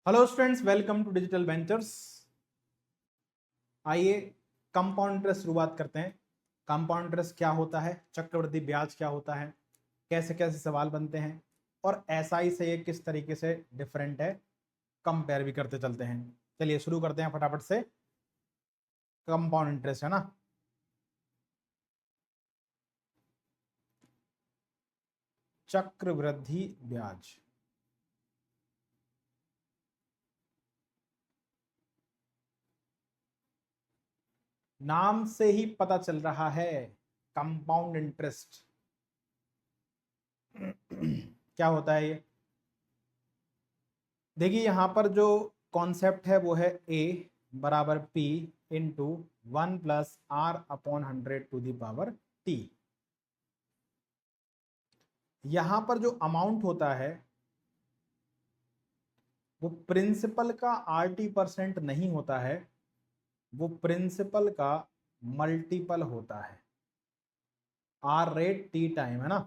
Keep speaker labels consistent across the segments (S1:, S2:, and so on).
S1: Hello students, welcome to digital ventures. आइए compound interest शुरुआत करते हैं। कंपाउंड इंटरेस्ट क्या होता है, चक्रवृद्धि ब्याज क्या होता है, कैसे कैसे सवाल बनते हैं और एसआई से ये किस तरीके से डिफरेंट है, कंपेयर भी करते चलते हैं। चलिए शुरू करते हैं फटाफट से। कंपाउंड इंटरेस्ट है ना, चक्रवृद्धि ब्याज। नाम से ही पता चल रहा है, कंपाउंड इंटरेस्ट क्या होता है ये। देखिए यहां पर जो कॉन्सेप्ट है वो है ए बराबर P into 1+r/100 to the power T. यहां पर जो अमाउंट होता है वो प्रिंसिपल का RT% नहीं होता है, वो प्रिंसिपल का मल्टीपल होता है। आर रेट टी टाइम है ना,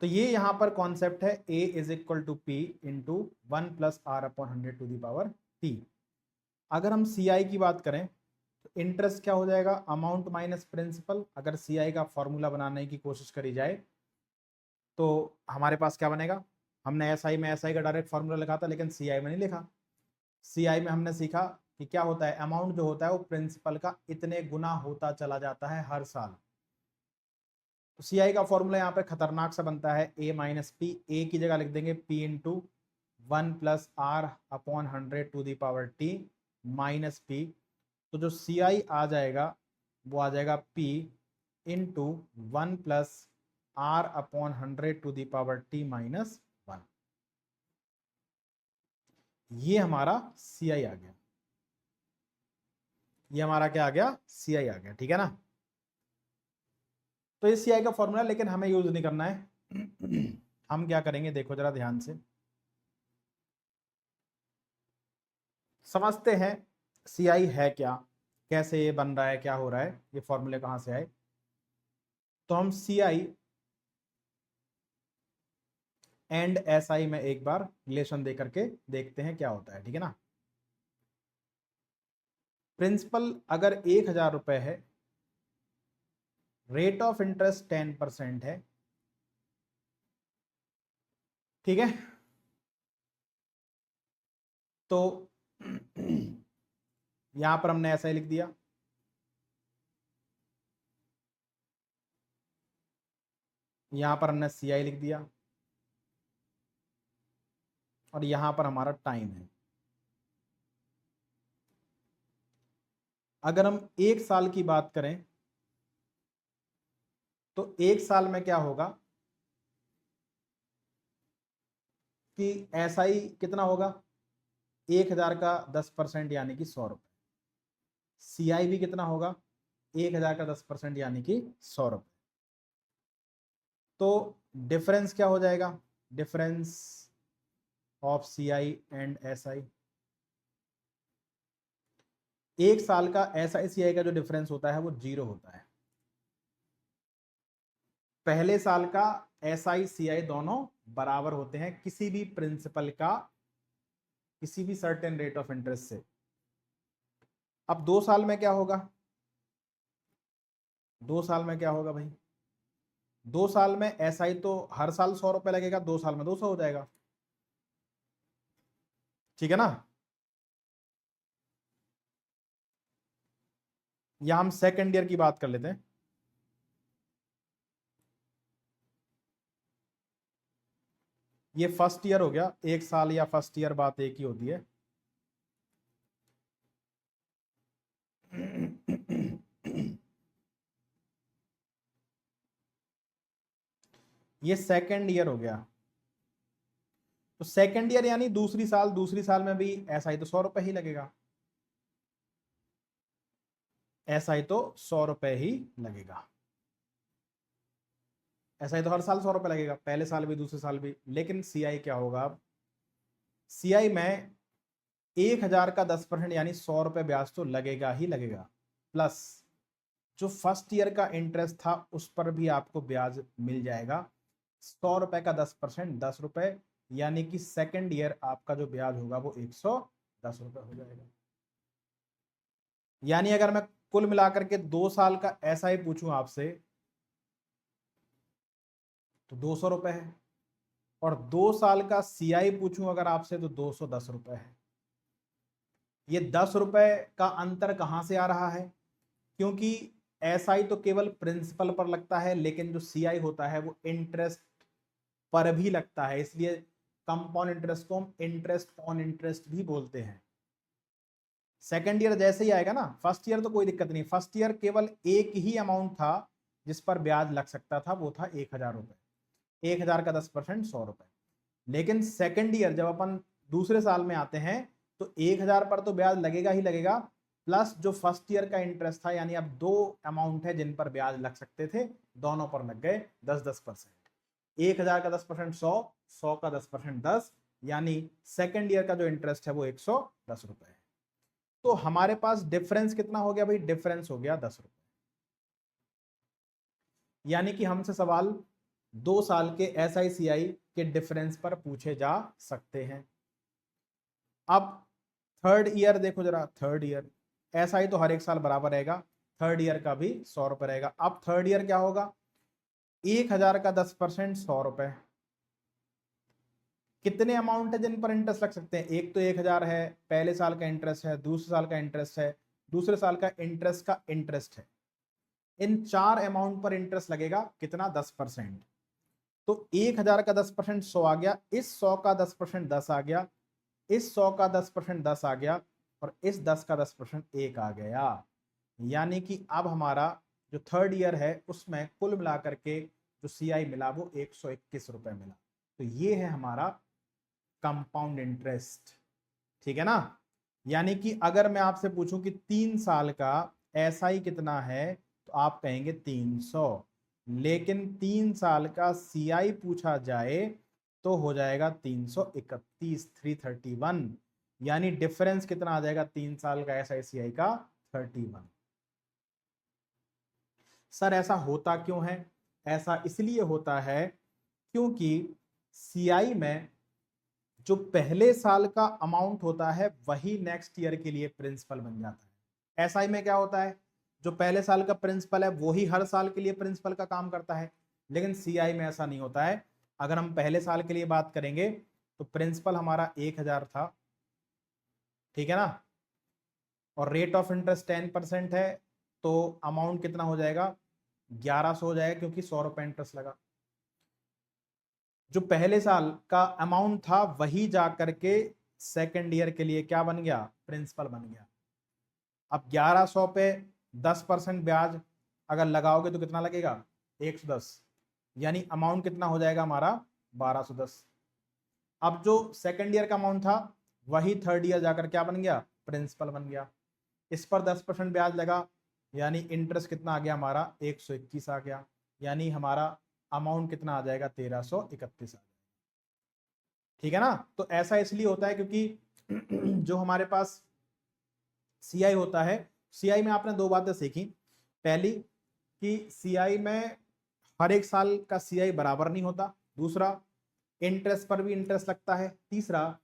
S1: तो ये यहां पर कॉन्सेप्ट है A is equal to P into 1+r/100 to the power T. अगर हम सी आई की बात करें तो इंटरेस्ट क्या हो जाएगा, अमाउंट माइनस प्रिंसिपल। अगर सी आई का फॉर्मूला बनाने की कोशिश करी जाए तो हमारे पास क्या बनेगा, हमने एस आई में एस आई का डायरेक्ट फॉर्मूला लिखा था लेकिन सी आई में नहीं लिखा। सी आई में हमने सीखा कि क्या होता है, अमाउंट जो होता है वो प्रिंसिपल का इतने गुना होता चला जाता है हर साल। तो सी आई का फॉर्मूला यहाँ पे खतरनाक सा बनता है ए माइनस पी। ए की जगह लिख देंगे P into 1+r/100 to the power T minus P. तो जो सी आई आ जाएगा वो आ जाएगा P into 1+r/100 to the power T minus 1। ये हमारा सी आई आ गया, ये हमारा क्या आ गया, सी आई आ गया। ठीक है ना, तो ये सी आई का फॉर्मूला लेकिन हमें यूज नहीं करना है। हम क्या करेंगे, देखो जरा ध्यान से समझते हैं सी आई है क्या, कैसे ये बन रहा है, क्या हो रहा है, ये फॉर्मूले कहां से आए। तो हम सी आई एंड एस आई में एक बार रिलेशन दे करके देखते हैं क्या होता है। ठीक है ना, प्रिंसिपल अगर 1,000 रुपए है, रेट ऑफ इंटरेस्ट 10% है। ठीक है, तो यहां पर हमने ऐसा ही लिख दिया, यहां पर हमने सी आई लिख दिया और यहां पर हमारा टाइम है। अगर हम एक साल की बात करें तो एक साल में क्या होगा कि ऐसा ही कितना होगा, 1,000 का 10% यानी कि 100 रुपए। सी आई भी कितना होगा, 1,000 का 10% यानी कि 100 रुपए। तो डिफरेंस क्या हो जाएगा, difference of C I and S I. एक साल का एस आई सी आई का जो डिफरेंस होता है वो 0 होता है। पहले साल का एस आई सी आई दोनों बराबर होते हैं किसी भी प्रिंसिपल का, किसी भी सर्टेन रेट ऑफ इंटरेस्ट से। अब 2 साल में क्या होगा, 2 साल में क्या होगा भाई, 2 साल में एस आई तो हर साल 100 रुपए लगेगा, 2 साल में 200 हो जाएगा। ठीक है ना, या हम सेकेंड ईयर की बात कर लेते हैं। ये फर्स्ट ईयर हो गया, एक साल या फर्स्ट ईयर बात एक ही होती है। ये सेकेंड ईयर हो गया, तो सेकेंड ईयर यानी दूसरी साल, दूसरी साल में भी ऐसा ही तो 100 रुपए ही लगेगा, ऐसा ही तो 100 रुपए ही लगेगा। ऐसा ही तो हर साल 100 रुपए लगेगा, पहले साल भी दूसरे साल भी। लेकिन सी आई क्या होगा, अब सी आई में 1,000 का 10% यानी 100 रुपए ब्याज तो लगेगा ही लगेगा, प्लस जो फर्स्ट ईयर का इंटरेस्ट था उस पर भी आपको ब्याज मिल जाएगा। 100 रुपए का 10% 10 रुपए, यानी कि सेकेंड ईयर आपका जो ब्याज होगा वो 110 रुपये हो जाएगा। यानी अगर मैं कुल मिलाकर के 2 साल का एसआई पूछूं आपसे तो 200 रुपये है, और 2 साल का सीआई पूछूं अगर आपसे तो 210 रुपये है। ये 10 रुपये का अंतर कहां से आ रहा है? क्योंकि एसआई तो केवल प्रिंसिपल पर लगता है, लेकिन जो सीआई होता है वो इंटरेस्ट पर भी लगता है, इसलिए कंपाउंड इंटरेस्ट को हम इंटरेस्ट ऑन इंटरेस्ट भी बोलते हैं। सेकेंड ईयर जैसे ही आएगा ना, फर्स्ट ईयर तो कोई दिक्कत नहीं, फर्स्ट ईयर केवल एक ही अमाउंट था जिस पर ब्याज लग सकता था, वो था 1000 रुपये। 1000 का 10% 100 रुपये। लेकिन सेकेंड ईयर जब अपन दूसरे साल में आते हैं तो 1000 पर तो ब्याज लगेगा ही लगेगा, प्लस जो फर्स्ट ईयर का इंटरेस्ट था, यानी अब दो अमाउंट है जिन पर ब्याज लग सकते थे, दोनों पर लग गए 10-10%। 1000 का 10% 100, 100 का 10% 10, यानी सेकेंड ईयर का जो इंटरेस्ट है वो 110 रुपए है। तो हमारे पास डिफरेंस कितना हो गया भाई? डिफरेंस हो गया 10 रुपए। यानी कि हमसे सवाल 2 साल के एसआईसीआई के डिफरेंस पर पूछे जा सकते हैं। अब थर्ड ईयर देखो जरा, थर्ड ईयर एसआई तो हर एक साल बराबर रहेगा, थर्ड ईयर का भी 100 रुपए रहेगा। अब थर्ड ईयर क्या होगा? 1000 का 10% 100 रुपए। कितने अमाउंट है जिन पर इंटरेस्ट लग सकते हैं? एक तो 1000 है, पहले साल का इंटरेस्ट है, दूसरे साल का इंटरेस्ट है, दूसरे साल का इंटरेस्ट है। इन 4 अमाउंट पर इंटरेस्ट लगेगा कितना? 10%। तो 1000 का 10% 100 आ गया, इस 100 का 10% 10 आ गया, इस 100 का 10% 10 आ गया, और इस 10 का 10% 1 आ गया। यानी कि अब हमारा जो थर्ड ईयर है उसमें कुल मिलाकर के जो सीआई मिला वो 121 रुपए मिला। तो ये है हमारा कंपाउंड इंटरेस्ट। ठीक है ना? यानी कि अगर मैं आपसे पूछूं कि 3 साल का एसआई कितना है तो आप कहेंगे 300, लेकिन 3 साल का सीआई पूछा जाए तो हो जाएगा 331, 331। यानी डिफरेंस कितना आ जाएगा 3 साल का एसआई सीआई का? 31। सर ऐसा होता क्यों है? ऐसा इसलिए होता है क्योंकि सीआई में जो पहले साल का अमाउंट होता है वही नेक्स्ट ईयर के लिए प्रिंसिपल बन जाता है। एसआई में क्या होता है? जो पहले साल का प्रिंसिपल है वही हर साल के लिए प्रिंसिपल का काम करता है, लेकिन सीआई में ऐसा नहीं होता है। अगर हम पहले साल के लिए बात करेंगे तो प्रिंसिपल हमारा 1000 था, ठीक है ना, और रेट ऑफ इंटरेस्ट 10% है, तो अमाउंट कितना हो जाएगा? 1100 हो जाएगा, क्योंकि 100 रुपए इंटरेस्ट लगा। जो पहले साल का अमाउंट था वही जा करके सेकेंड ईयर के लिए क्या बन गया? प्रिंसिपल बन गया। अब 1100 पे 10% ब्याज अगर लगाओगे तो कितना लगेगा? 110, यानी अमाउंट कितना हो जाएगा हमारा? 1210। अब जो सेकेंड ईयर का अमाउंट था वही थर्ड ईयर जाकर क्या बन गया? प्रिंसिपल बन गया। इस पर 10% ब्याज लगा, यानी इंटरेस्ट कितना आ गया हमारा? 121 आ गया, यानी हमारा अमाउंट कितना आ जाएगा? 1331 आ जाएगा। ठीक है ना? तो ऐसा इसलिए होता है क्योंकि जो हमारे पास सीआई होता है, सीआई में आपने 2 बातें सीखी। पहली कि सीआई में हर एक साल का सीआई बराबर नहीं होता, दूसरा इंटरेस्ट पर भी इंटरेस्ट लगता है, तीसरा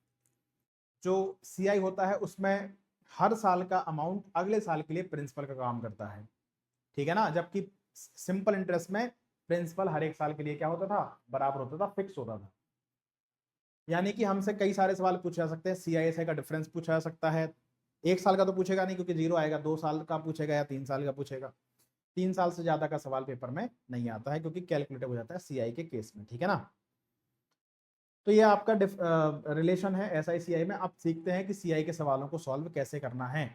S1: जो सीआई होता है उसमें हर साल का अमाउंट अगले साल के लिए प्रिंसिपल का काम करता है। ठीक है ना? जबकि सिंपल इंटरेस्ट में प्रिंसिपल हर एक साल के लिए क्या होता था? बराबर होता था, फिक्स होता था। यानी कि हमसे कई सारे सवाल पूछे जा सकते हैं। सीआईएसआई का डिफरेंस पूछा जा सकता है। 1 साल का तो पूछेगा नहीं क्योंकि 0 आएगा, 2 साल का पूछेगा या 3 साल का पूछेगा। 3 साल से ज्यादा का सवाल पेपर में नहीं आता है क्योंकि कैलकुलेटिव हो जाता है सीआई के केस में। ठीक है ना? तो ये आपका रिलेशन है एसआई सीआई में। अब सीखते हैं कि सीआई के सवालों को सॉल्व कैसे करना है।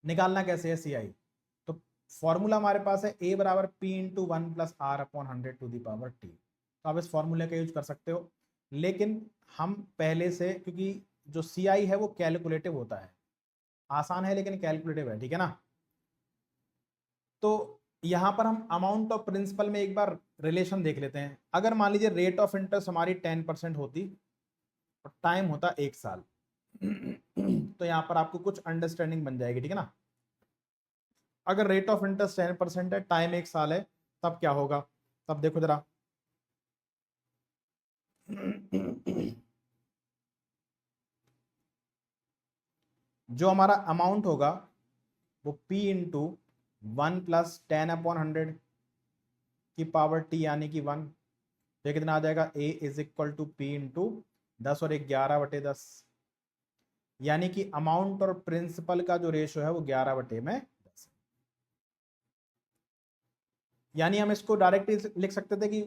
S1: निकालना कैसे है सीआई? तो फॉर्मूला हमारे पास है a बराबर p into 1 plus R upon 100 to the power t। तो आप इस फॉर्मूले का यूज कर सकते हो, लेकिन हम पहले से, क्योंकि जो सीआई है वो कैलकुलेटिव होता है, आसान है लेकिन कैलकुलेटिव है। ठीक है ना? तो यहां पर हम अमाउंट ऑफ प्रिंसिपल में एक बार रिलेशन देख लेते हैं। अगर मान लीजिए रेट ऑफ इंटरेस्ट हमारी 10% होती और टाइम होता 1 साल, तो यहां पर आपको कुछ अंडरस्टैंडिंग बन जाएगी। ठीक है ना? अगर रेट ऑफ इंटरेस्ट 10% है, टाइम 1 साल है, तब क्या होगा? तब देखो जरा, जो हमारा अमाउंट होगा वो P इंटू 1+10/100 की पावर T यानी कि 1। तो ये कितना आ जाएगा, A is equal to P into 10 और 11/10, यानी कि अमाउंट और प्रिंसिपल का जो रेशो है वो 11/10। यानी हम इसको डायरेक्ट लिख सकते थे कि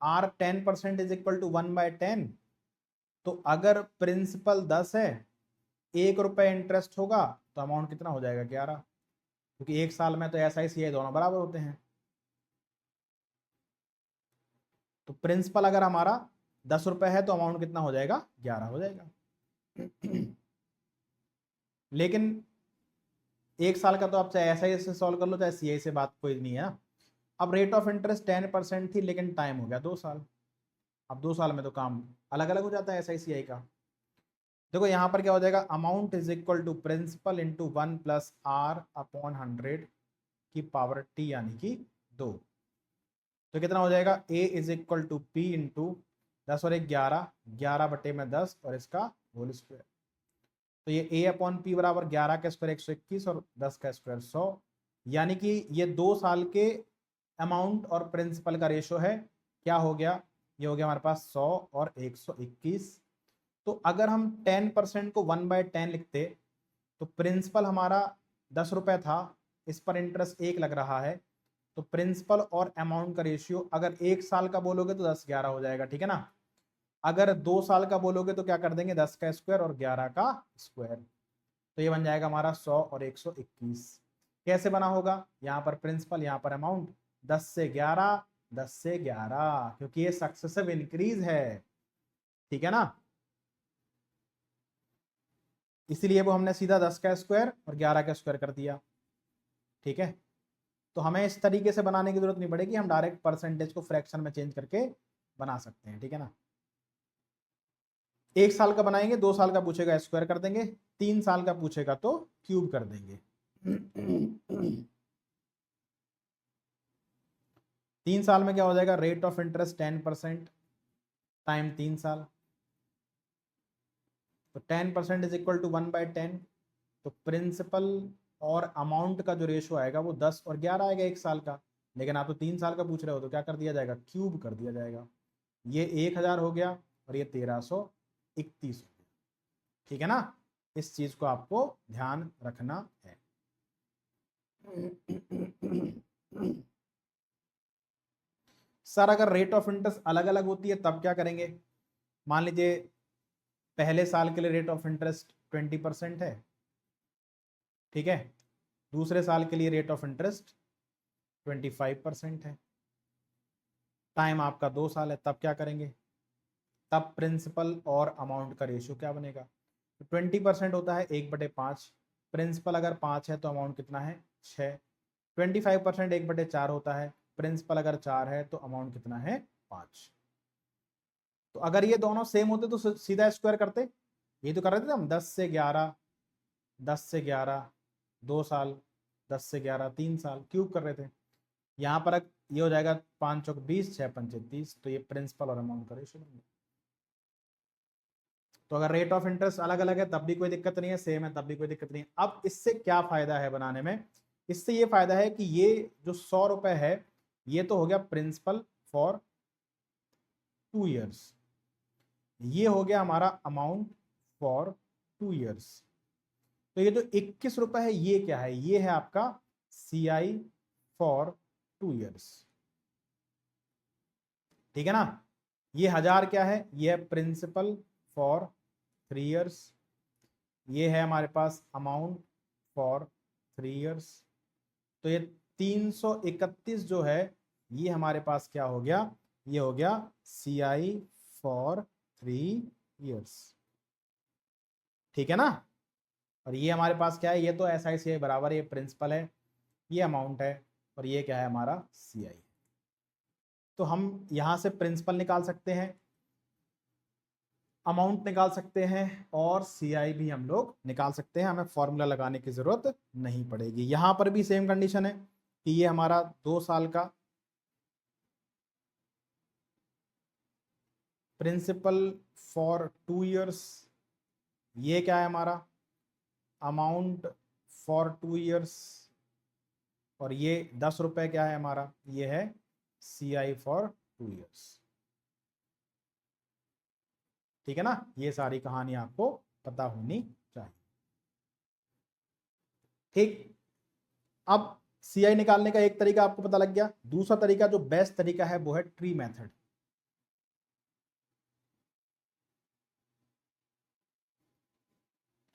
S1: 10% इज इक्वल टू 1/10। तो अगर प्रिंसिपल 10 है, 1 रुपए इंटरेस्ट होगा, तो अमाउंट कितना हो जाएगा, 11, क्योंकि एक साल में तो SI दोनों बराबर होते हैं। तो प्रिंसिपल अगर हमारा 10 रुपए है तो अमाउंट कितना हो जाएगा, 11 हो जाएगा। लेकिन एक साल का तो आप चाहे SI से सॉल्व कर लो चाहे CI से, बात कोई नहीं है ना। अब रेट ऑफ इंटरेस्ट 10% थी, लेकिन टाइम हो गया 2 साल। अब 2 साल में तो काम अलग अलग हो जाता है SI CI का। देखो यहाँ पर क्या हो जाएगा, amount is equal to principal into 1+R/100 की पावर T यानी कि 2। तो कितना हो जाएगा, A is equal to P into 10 और 11, 11/10 और इसका होल स्क्वायर। तो ये A/P बराबर 11 का स्क्वायर 121 और 10 का स्क्वायर 100, यानी कि ये 2 साल के अमाउंट और प्रिंसिपल का रेशो है। क्या हो गया, ये हो गया हमारे पास 100 और 121। तो अगर हम 10% को 1/10 लिखते तो प्रिंसिपल हमारा 10 रुपए था, इस पर इंटरेस्ट 1 लग रहा है, तो प्रिंसिपल और अमाउंट का रेशियो अगर 1 साल का बोलोगे तो 10/11 हो जाएगा, ठीक है ना। अगर 2 साल का बोलोगे तो क्या कर देंगे, 10 का स्क्वायर और 11 का स्क्वायर। तो ये बन जाएगा हमारा 100 और 121। कैसे बना होगा, यहाँ पर प्रिंसिपल यहाँ पर अमाउंट, 10 से 11, 10 से 11, क्योंकि ये सक्सेसिव इंक्रीज है, ठीक है ना। इसीलिए वो हमने सीधा 10 का स्क्वायर और 11 का स्क्वायर कर दिया, ठीक है। तो हमें इस तरीके से बनाने की जरूरत नहीं पड़ेगी, हम डायरेक्ट परसेंटेज को फ्रैक्शन में चेंज करके बना सकते हैं, ठीक है ना। 1 साल का बनाएंगे, 2 साल का पूछेगा स्क्वायर कर देंगे, 3 साल का पूछेगा तो क्यूब कर देंगे। 3 साल में क्या हो जाएगा, रेट ऑफ इंटरेस्ट 10% टाइम 3 साल, तो 10% इज इक्वल टू 1/10। तो प्रिंसिपल और अमाउंट का जो रेशो आएगा वो 10 और 11 आएगा 1 साल का, लेकिन आप तो 3 साल का पूछ रहे हो तो क्या कर दिया जाएगा, क्यूब कर दिया जाएगा। ये 1000 हो गया और ये 1331 हो गया, ठीक है ना। इस चीज को आपको ध्यान रखना है। सर अगर रेट ऑफ इंटरेस्ट अलग अलग होती है तब क्या करेंगे, मान लीजिए पहले साल के लिए रेट ऑफ इंटरेस्ट 20% है, ठीक है, दूसरे साल के लिए रेट ऑफ इंटरेस्ट 25% है, टाइम आपका 2 साल है, तब क्या करेंगे, तब प्रिंसिपल और अमाउंट का रेशियो क्या बनेगा। तो 20% होता है 1/5, प्रिंसिपल अगर 5 है तो अमाउंट कितना है, 6। 25% 1/4 होता है, प्रिंसिपल अगर 4 है तो अमाउंट कितना है, 5। तो अगर ये दोनों सेम होते तो सीधा स्क्वायर करते, ये तो कर रहे थे हम 10 से 11, 10 से 11 2 साल, 10 से 11 3 साल, क्यूब कर रहे थे। यहाँ पर ये हो जाएगा 5 चौक 20, 6 पंचे 30, तो ये प्रिंसिपल और अमाउंट का रेशियो बन गया। तो अगर रेट ऑफ इंटरेस्ट अलग अलग है तब भी कोई दिक्कत नहीं है, सेम है तब भी कोई दिक्कत नहीं है। अब इससे क्या फायदा है बनाने में, इससे ये फायदा है कि ये जो 100 रुपए है ये तो हो गया प्रिंसिपल फॉर 2 ईयर्स, ये हो गया हमारा अमाउंट फॉर 2 ईयर्स। तो ये जो 21 रुपए है ये क्या है, ये है आपका CI फॉर 2 ईयर्स, ठीक है ना। ये 1000 क्या है, ये है प्रिंसिपल फॉर 3 ईयर्स, ये है हमारे पास अमाउंट फॉर 3 ईयर्स। तो ये 331 जो है ये हमारे पास क्या हो गया, ये हो गया CI फॉर 3 ईयर्स, ठीक है ना। और ये हमारे पास क्या है, ये तो SI बराबर, ये प्रिंसिपल है, ये अमाउंट है, और ये क्या है हमारा CI। तो हम यहां से प्रिंसिपल निकाल सकते हैं, अमाउंट निकाल सकते हैं और CI भी हम लोग निकाल सकते हैं, हमें फॉर्मूला लगाने की जरूरत नहीं पड़ेगी। यहां पर भी सेम कंडीशन है कि ये हमारा 2 साल का प्रिंसिपल फॉर 2 ईयर्स, ये क्या है हमारा अमाउंट फॉर 2 ईयर्स, और ये 10 रुपए क्या है हमारा, ये है CI फॉर 2 ईयर्स। ठीक है ना, ये सारी कहानी आपको पता होनी चाहिए। ठीक, अब CI निकालने का एक तरीका आपको पता लग गया। दूसरा तरीका जो बेस्ट तरीका है वो है ट्री मेथड।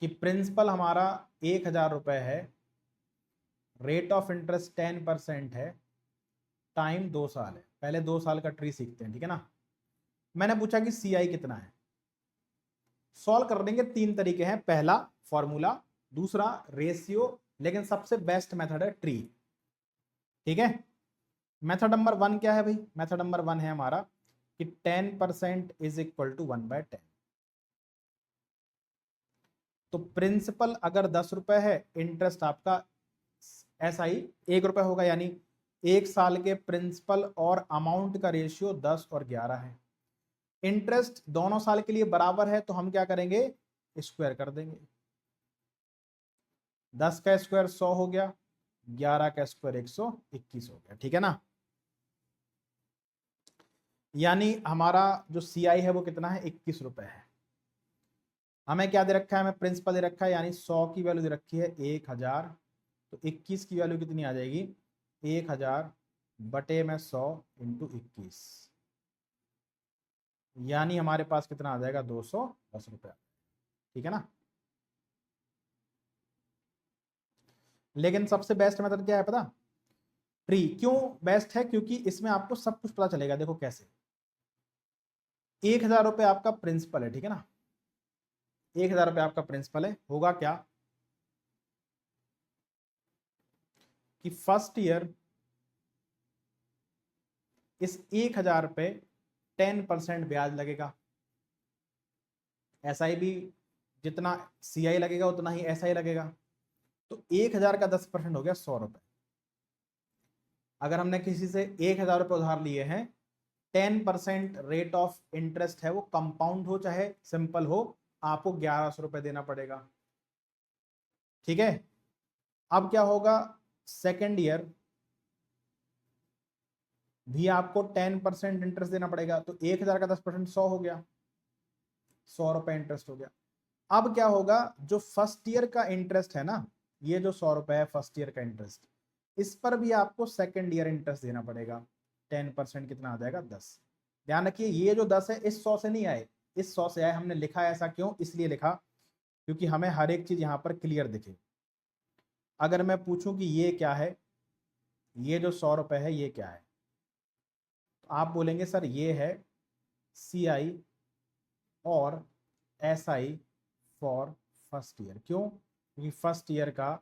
S1: कि प्रिंसिपल हमारा 1000 रुपए है, रेट ऑफ इंटरेस्ट 10% है, टाइम 2 साल है। पहले 2 साल का ट्री सीखते हैं, ठीक है ना। मैंने पूछा कि CI कितना है। सॉल्व कर देंगे, 3 तरीके हैं, पहला फॉर्मूला, दूसरा रेशियो, लेकिन सबसे बेस्ट मेथड है ट्री। ठीक है, मेथड नंबर 1 क्या है भाई, मेथड नंबर 1 है हमारा कि 10% इज इक्वल टू 1/10। तो प्रिंसिपल अगर 10 रुपए है, इंटरेस्ट आपका SI 1 रुपए होगा, यानी 1 साल के प्रिंसिपल और अमाउंट का रेशियो 10 और 11 है। इंटरेस्ट दोनों साल के लिए बराबर है, तो हम क्या करेंगे, स्क्वायर कर देंगे। 10 का स्क्वायर 100 हो गया, 11 का स्क्वायर 121 हो गया। ठीक है ना, यानी हमारा जो CI है वो कितना है, 21 रुपए है। हमें क्या दे रखा है, हमें प्रिंसिपल दे रखा है, यानी 100 की वैल्यू दे रखी है 1000, तो 21 की वैल्यू कितनी आ जाएगी, 1000 बटे में 100 इंटू 21, यानी हमारे पास कितना आ जाएगा, 210 रुपये। ठीक है ना, लेकिन सबसे बेस्ट मेथड क्या है पता, ट्री। क्यों बेस्ट है, क्योंकि इसमें आपको सब कुछ पता चलेगा। देखो कैसे, 1000 रुपये आपका प्रिंसिपल है, ठीक है ना, 1000 रुपये आपका प्रिंसिपल है। होगा क्या कि फर्स्ट ईयर इस 1000 पे 10% ब्याज लगेगा। SI भी जितना CI लगेगा उतना ही SI लगेगा, तो 1000 का 10% हो गया 100 रुपए। अगर हमने किसी से 1000 रुपये उधार लिए हैं, 10% रेट ऑफ इंटरेस्ट है, वो कंपाउंड हो चाहे सिंपल हो, आपको 1100 रुपये देना पड़ेगा। ठीक है, अब क्या होगा, सेकेंड ईयर भी आपको 10% इंटरेस्ट देना पड़ेगा, तो 1000 का 10% 100 हो गया, 100 रुपये इंटरेस्ट हो गया। अब क्या होगा, जो फर्स्ट ईयर का इंटरेस्ट है ना, ये जो 100 रुपए है फर्स्ट ईयर का इंटरेस्ट, इस पर भी आपको सेकेंड ईयर इंटरेस्ट देना पड़ेगा। 10% कितना आ जाएगा, 10। ध्यान रखिए, ये जो 10 है इस 100 से नहीं आए, इस 100 से आए। हमने लिखा ऐसा क्यों, इसलिए लिखा क्योंकि हमें हर एक चीज यहाँ पर क्लियर दिखे। अगर मैं पूछूं कि ये क्या है, ये जो 100 रुपए है ये क्या है, तो आप बोलेंगे सर ये है CI और SI फॉर फर्स्ट ईयर। क्यों, क्योंकि फर्स्ट ईयर का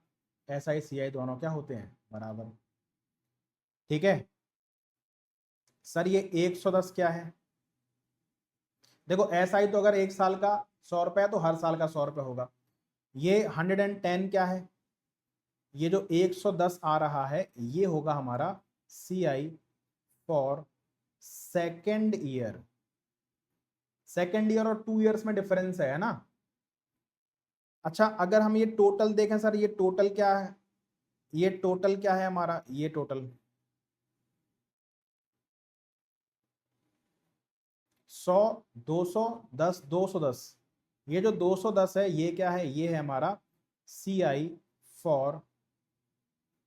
S1: SI CI दोनों क्या होते हैं, बराबर। ठीक है सर, ये 110 क्या है, देखो SI तो अगर 1 साल का 100 रुपये है तो हर साल का 100 रुपये होगा। ये 110 क्या है, ये जो 110 आ रहा है ये होगा हमारा CI for second year. Second year और 2 ईयर्स में डिफरेंस है ना। अच्छा, अगर हम ये टोटल देखें सर, ये टोटल क्या है, ये टोटल क्या है हमारा, ये टोटल 100, 210, 210, ये जो 210 है ये क्या है, ये है हमारा CI फॉर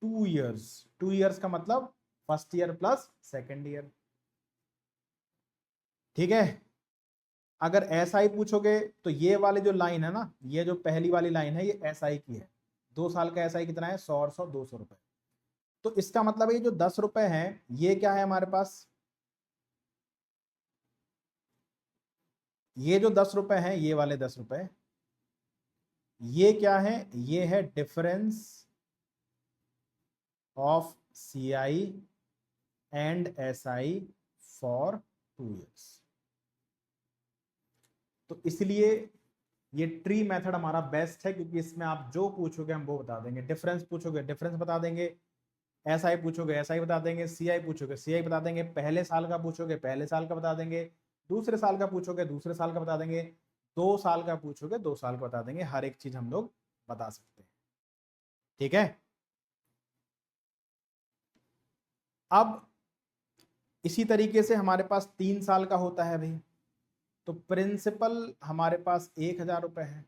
S1: 2 ईयर्स। 2 ईयर्स का मतलब first year plus second year. ठीक है, अगर SI पूछोगे तो ये वाली जो लाइन है ना, ये जो पहली वाली लाइन है ये SI की है। 2 साल का SI कितना है, 100 और 100 200 रुपए। तो इसका मतलब ये जो 10 रुपए हैं ये क्या है हमारे पास, ये जो 10 रुपए हैं, ये वाले 10 रुपए, ये क्या है, ये है difference of CI and SI for 2 years. तो इसलिए ये ट्री मेथड हमारा बेस्ट है, क्योंकि इसमें आप जो पूछोगे हम वो बता देंगे। डिफरेंस पूछोगे डिफरेंस बता देंगे, SI पूछोगे SI बता देंगे, CI पूछोगे CI बता देंगे, पहले साल का पूछोगे पहले साल का बता देंगे, दूसरे साल का पूछोगे दूसरे साल का बता देंगे, 2 साल का पूछोगे 2 साल का बता देंगे, हर एक चीज हम लोग बता सकते हैं। ठीक है, अब इसी तरीके से हमारे पास 3 साल का होता है भाई, तो प्रिंसिपल हमारे पास 1,000 रुपए है।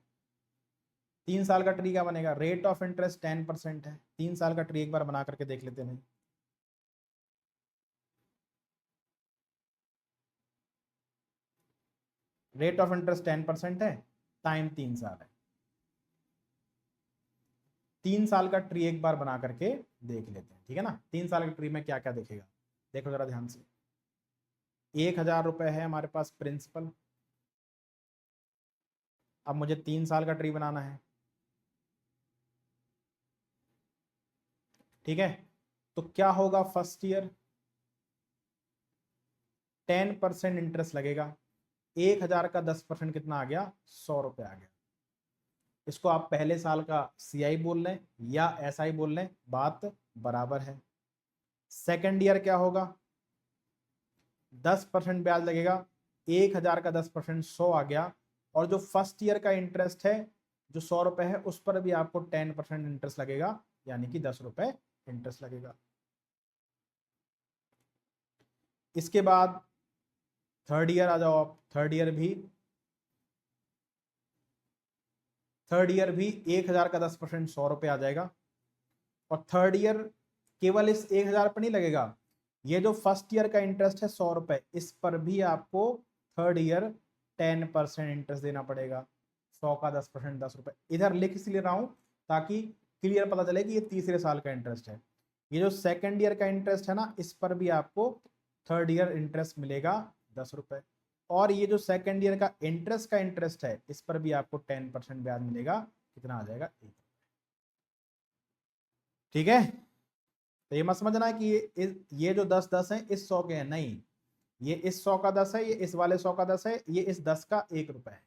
S1: 3 साल का ट्री क्या बनेगा, रेट ऑफ इंटरेस्ट 10% है। 3 साल का ट्री एक बार बना करके देख लेते हैं भाई। रेट ऑफ इंटरेस्ट 10% है, टाइम 3 साल है। 3 साल का ट्री एक बार बना करके देख लेते हैं, ठीक है ना। 3 साल के ट्री में क्या क्या देखेगा, देखो जरा ध्यान से। 1,000 रुपए है हमारे पास प्रिंसिपल। अब मुझे 3 साल का ट्री बनाना है, ठीक है। तो क्या होगा, फर्स्ट ईयर 10% इंटरेस्ट लगेगा। 1,000 का 10% कितना आ गया, 100 रुपये आ गया। इसको आप पहले साल का CI बोल लें या SI बोल लें, बात बराबर है। सेकेंड ईयर क्या होगा, 10% ब्याज लगेगा। 1,000 का 10% 100 आ गया। और जो फर्स्ट ईयर का इंटरेस्ट है जो 100 रुपए है, उस पर भी आपको 10% इंटरेस्ट लगेगा, यानी कि 10 रुपए इंटरेस्ट लगेगा। इसके बाद थर्ड ईयर आ जाओ आप। थर्ड ईयर भी 1,000 का 10% 100 रुपये आ जाएगा। और थर्ड ईयर केवल इस 1,000 पर नहीं लगेगा, ये जो फर्स्ट ईयर का इंटरेस्ट है 100 रुपये, इस पर भी आपको थर्ड ईयर 10% इंटरेस्ट देना पड़ेगा। 100 का 10% 10 रुपये। इधर लिख इसलिए रहा हूं ताकि क्लियर पता चले कि ये तीसरे साल का इंटरेस्ट है। ये जो सेकेंड ईयर का इंटरेस्ट है ना, इस पर भी आपको थर्ड ईयर इंटरेस्ट मिलेगा 10 रुपये। और ये जो सेकेंड ईयर का इंटरेस्ट है, इस पर भी आपको 10% ब्याज मिलेगा। कितना आ जाएगा, 1। ठीक है, तो ये मत समझना कि ये जो 10-10 है इस 100 के हैं, नहीं। ये इस 100 का 10 है, ये इस वाले 100 का 10 है, ये इस 10 का 1 रुपए है।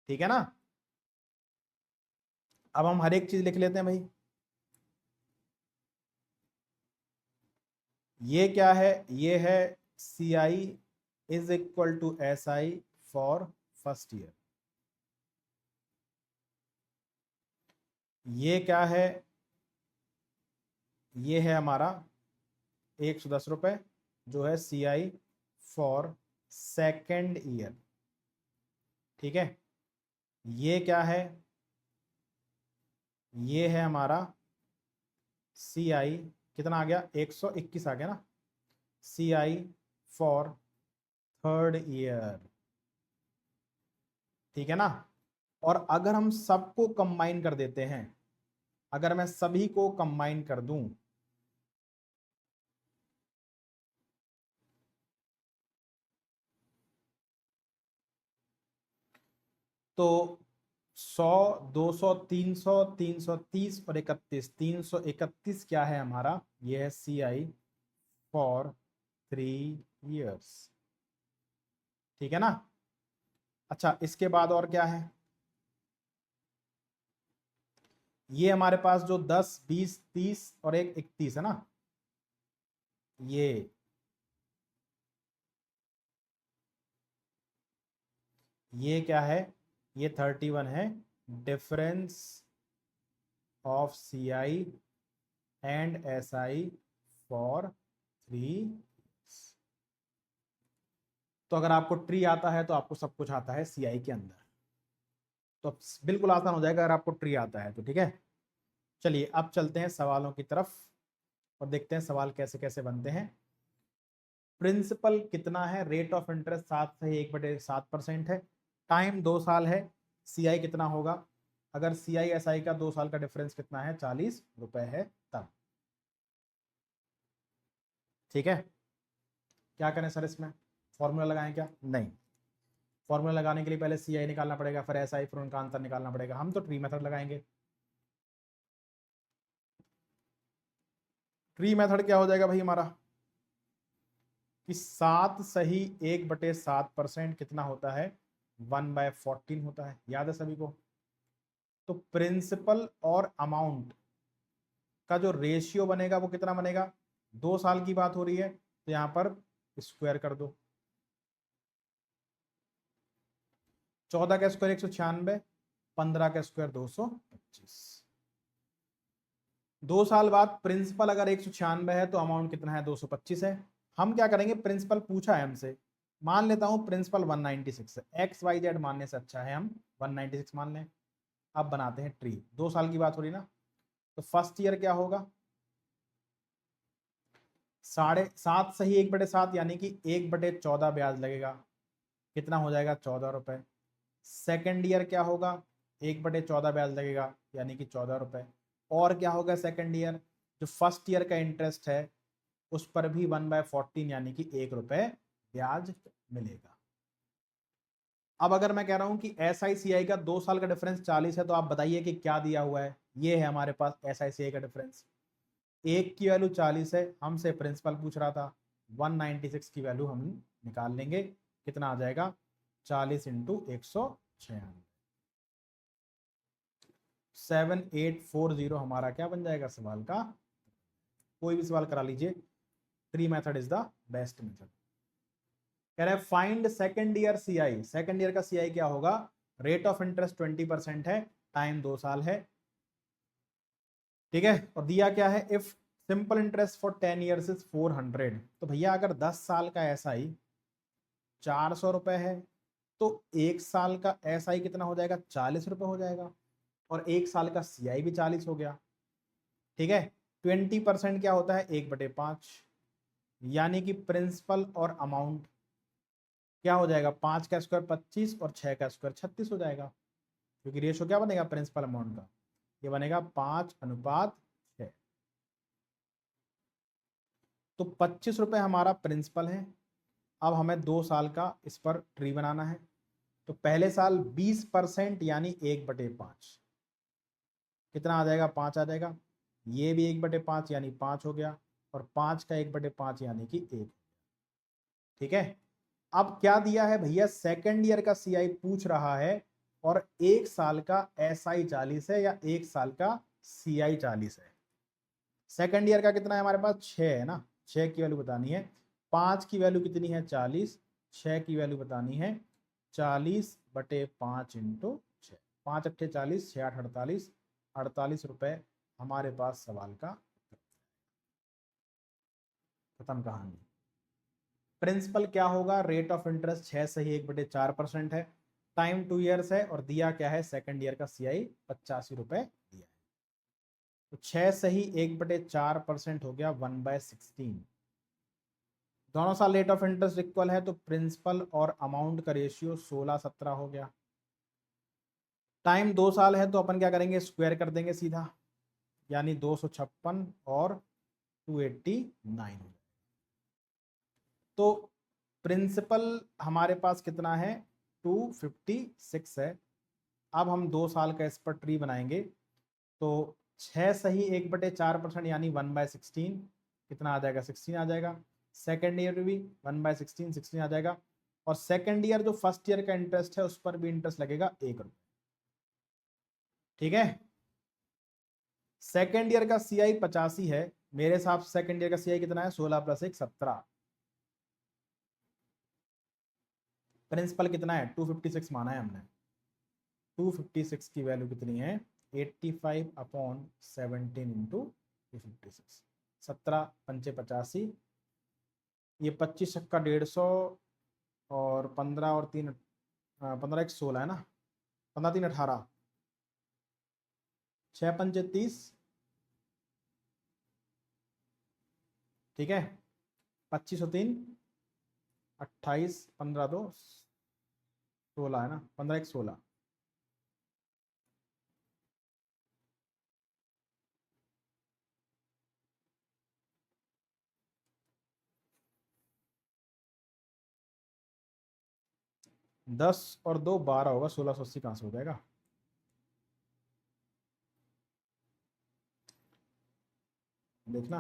S1: ठीक है ना। अब हम हर एक चीज लिख लेते हैं भाई। ये क्या है, ये है CI is equal to SI for first year. ये क्या है, ये है हमारा 110 रुपए, जो है CI फॉर सेकेंड ईयर। ठीक है, ये क्या है, ये है हमारा CI, कितना आ गया, 121 आ गया ना, CI फॉर थर्ड ईयर। ठीक है ना। और अगर हम सबको कंबाइन कर देते हैं, अगर मैं सभी को कंबाइन कर दूं, तो 100, 200, 300, 330 और 31, 331 क्या है हमारा, ये है CI फॉर 3 years। ठीक है ना। अच्छा, इसके बाद और क्या है, ये हमारे पास जो 10, 20, 30 और एक 31 है ना, ये क्या है, ये 31 है। Difference of CI and SI for 3। तो अगर आपको ट्री आता है तो आपको सब कुछ आता है CI के अंदर, तो बिल्कुल आसान हो जाएगा अगर आपको ट्री आता है तो। ठीक है, चलिए अब चलते हैं सवालों की तरफ और देखते हैं सवाल कैसे कैसे बनते हैं। प्रिंसिपल कितना है, रेट ऑफ इंटरेस्ट 7 से 1/7% है। टाइम 2 साल है। CI कितना होगा, अगर CI SI का 2 साल का डिफरेंस कितना है, 40 रुपए है तब। ठीक है, क्या करें सर इसमें, फॉर्मूला लगाएं क्या, नहीं। फॉर्मूला लगाने के लिए पहले CI निकालना पड़ेगा, फिर SI, फिर उनका आंसर निकालना पड़ेगा। हम तो ट्री मेथड लगाएंगे। ट्री मेथड क्या हो जाएगा भाई हमारा, कि 7 सही 1/7% कितना होता है, 1/14 होता है। याद है सभी को। तो प्रिंसिपल और अमाउंट का जो रेशियो बनेगा वो कितना बनेगा, 2 साल की बात हो रही है तो यहां पर स्क्वायर कर दो। 14 का स्क्वायर 196, 15 का स्क्वायर 225। 2 साल बाद प्रिंसिपल अगर 196 है तो अमाउंट कितना है, 225 है। हम क्या करेंगे, प्रिंसिपल पूछा है हमसे, मान लेता हूं प्रिंसिपल 196 है, एक्स वाई जेड मानने से अच्छा है हम 196 मान लें। अब बनाते हैं ट्री, 2 साल की बात हो रही ना, तो फर्स्ट ईयर क्या होगा, 7.5 सही 1/7 यानी कि 1/14 ब्याज लगेगा, कितना हो जाएगा 14 रुपए। सेकेंड ईयर क्या होगा, 1/14 ब्याज लगेगा यानी कि 14 रुपए। और क्या होगा सेकेंड ईयर, जो फर्स्ट ईयर का इंटरेस्ट है उस पर भी 1/14 यानी कि 1 रुपए ब्याज मिलेगा। अब अगर मैं कह रहा हूं कि SICI का 2 साल का डिफरेंस 40 है, तो आप बताइए कि क्या दिया हुआ है। ये है हमारे पास SICI का डिफरेंस, एक की वैल्यू 40 है, हमसे प्रिंसिपल पूछ रहा था, 196 की वैल्यू हम निकाल लेंगे, कितना आ जाएगा 40 इंटू 196, 7840 हमारा क्या बन जाएगा सवाल का। कोई भी सवाल करा लीजिए, tree method is the best method. कह रहे find second year CI, second year का CI क्या होगा, रेट ऑफ इंटरेस्ट 20% है, टाइम 2 साल है, ठीक है। और दिया क्या है, if simple interest for 10 years is 400, तो भैया अगर 10 साल का SI 400 रुपए है, तो 1 साल का SI कितना हो जाएगा, 40 रुपए हो जाएगा, और 1 साल का CI भी 40 हो गया, ठीक है। 20% क्या होता है, 1/5, यानी कि प्रिंसिपल और अमाउंट क्या हो जाएगा, 5 का स्क्वायर 25 और 6 का स्क्वायर 36 हो जाएगा, क्योंकि रेशो क्या बनेगा प्रिंसिपल अमाउंट का, ये बनेगा 5:6। तो 25 रुपए हमारा प्रिंसिपल है। अब हमें 2 साल का इस पर ट्री बनाना है, तो पहले साल 20% यानी 1/5, कितना आ जाएगा, 5 आ जाएगा, ये भी 1/5 यानी 5 हो गया, और 5 का 1/5 यानी कि 1, ठीक है। अब क्या दिया है भैया, सेकेंड ईयर का CI पूछ रहा है, और 1 साल का SI 40 है या 1 साल का CI 40 है। सेकेंड ईयर का कितना है हमारे पास, 6 है ना, 6 की वैल्यू बतानी है, 5 की वैल्यू कितनी है 40, 6 की वैल्यू बतानी है 40/5 इंटू 6, 5 अट्ठे 40, 6 8 48, 48 रुपए हमारे पास सवाल का। खत्म कहानी। प्रिंसिपल क्या होगा, रेट ऑफ इंटरेस्ट 6 सही 1/4% है, टाइम 2 ईयर्स है, और दिया क्या है सेकेंड ईयर का CI 85 रुपए दिया है, तो 6 सही 1/4% हो गया 1/16। दोनों साल रेट ऑफ इंटरेस्ट इक्वल है, तो प्रिंसिपल और अमाउंट का रेशियो 16:17 हो गया। टाइम 2 साल है, तो अपन क्या करेंगे, स्क्वायर कर देंगे सीधा, यानी 256 और 289 हो। तो प्रिंसिपल हमारे पास कितना है, 256 है। अब हम 2 साल का इस पर ट्री बनाएंगे, तो 6 सही 1/4% यानी 1/16, कितना आ जाएगा 16 आ जाएगा। सेकेंड ईयर भी 1/16 16 आ जाएगा, और सेकेंड ईयर जो फर्स्ट ईयर का इंटरेस्ट है उस पर भी इंटरेस्ट लगेगा 1 रुपये, ठीक है। सेकेंड ईयर का CI 85 है, मेरे हिसाब से सेकेंड ईयर का CI कितना है, 16 + 1 17, प्रिंसिपल कितना है 256 माना है हमने, 256 की वैल्यू कितनी है 85/17 इंटू 256, 17×5 = 85, ये 25 का 150, और 15 और 3 15 1 16 है ना, 15 3 18, 6 पंचे 30, ठीक है, 25 और 3 28, 15 2 16 है ना, 15 1 16, दस और 2 12 होगा, 1680 कहाँ से हो जाएगा। देखना,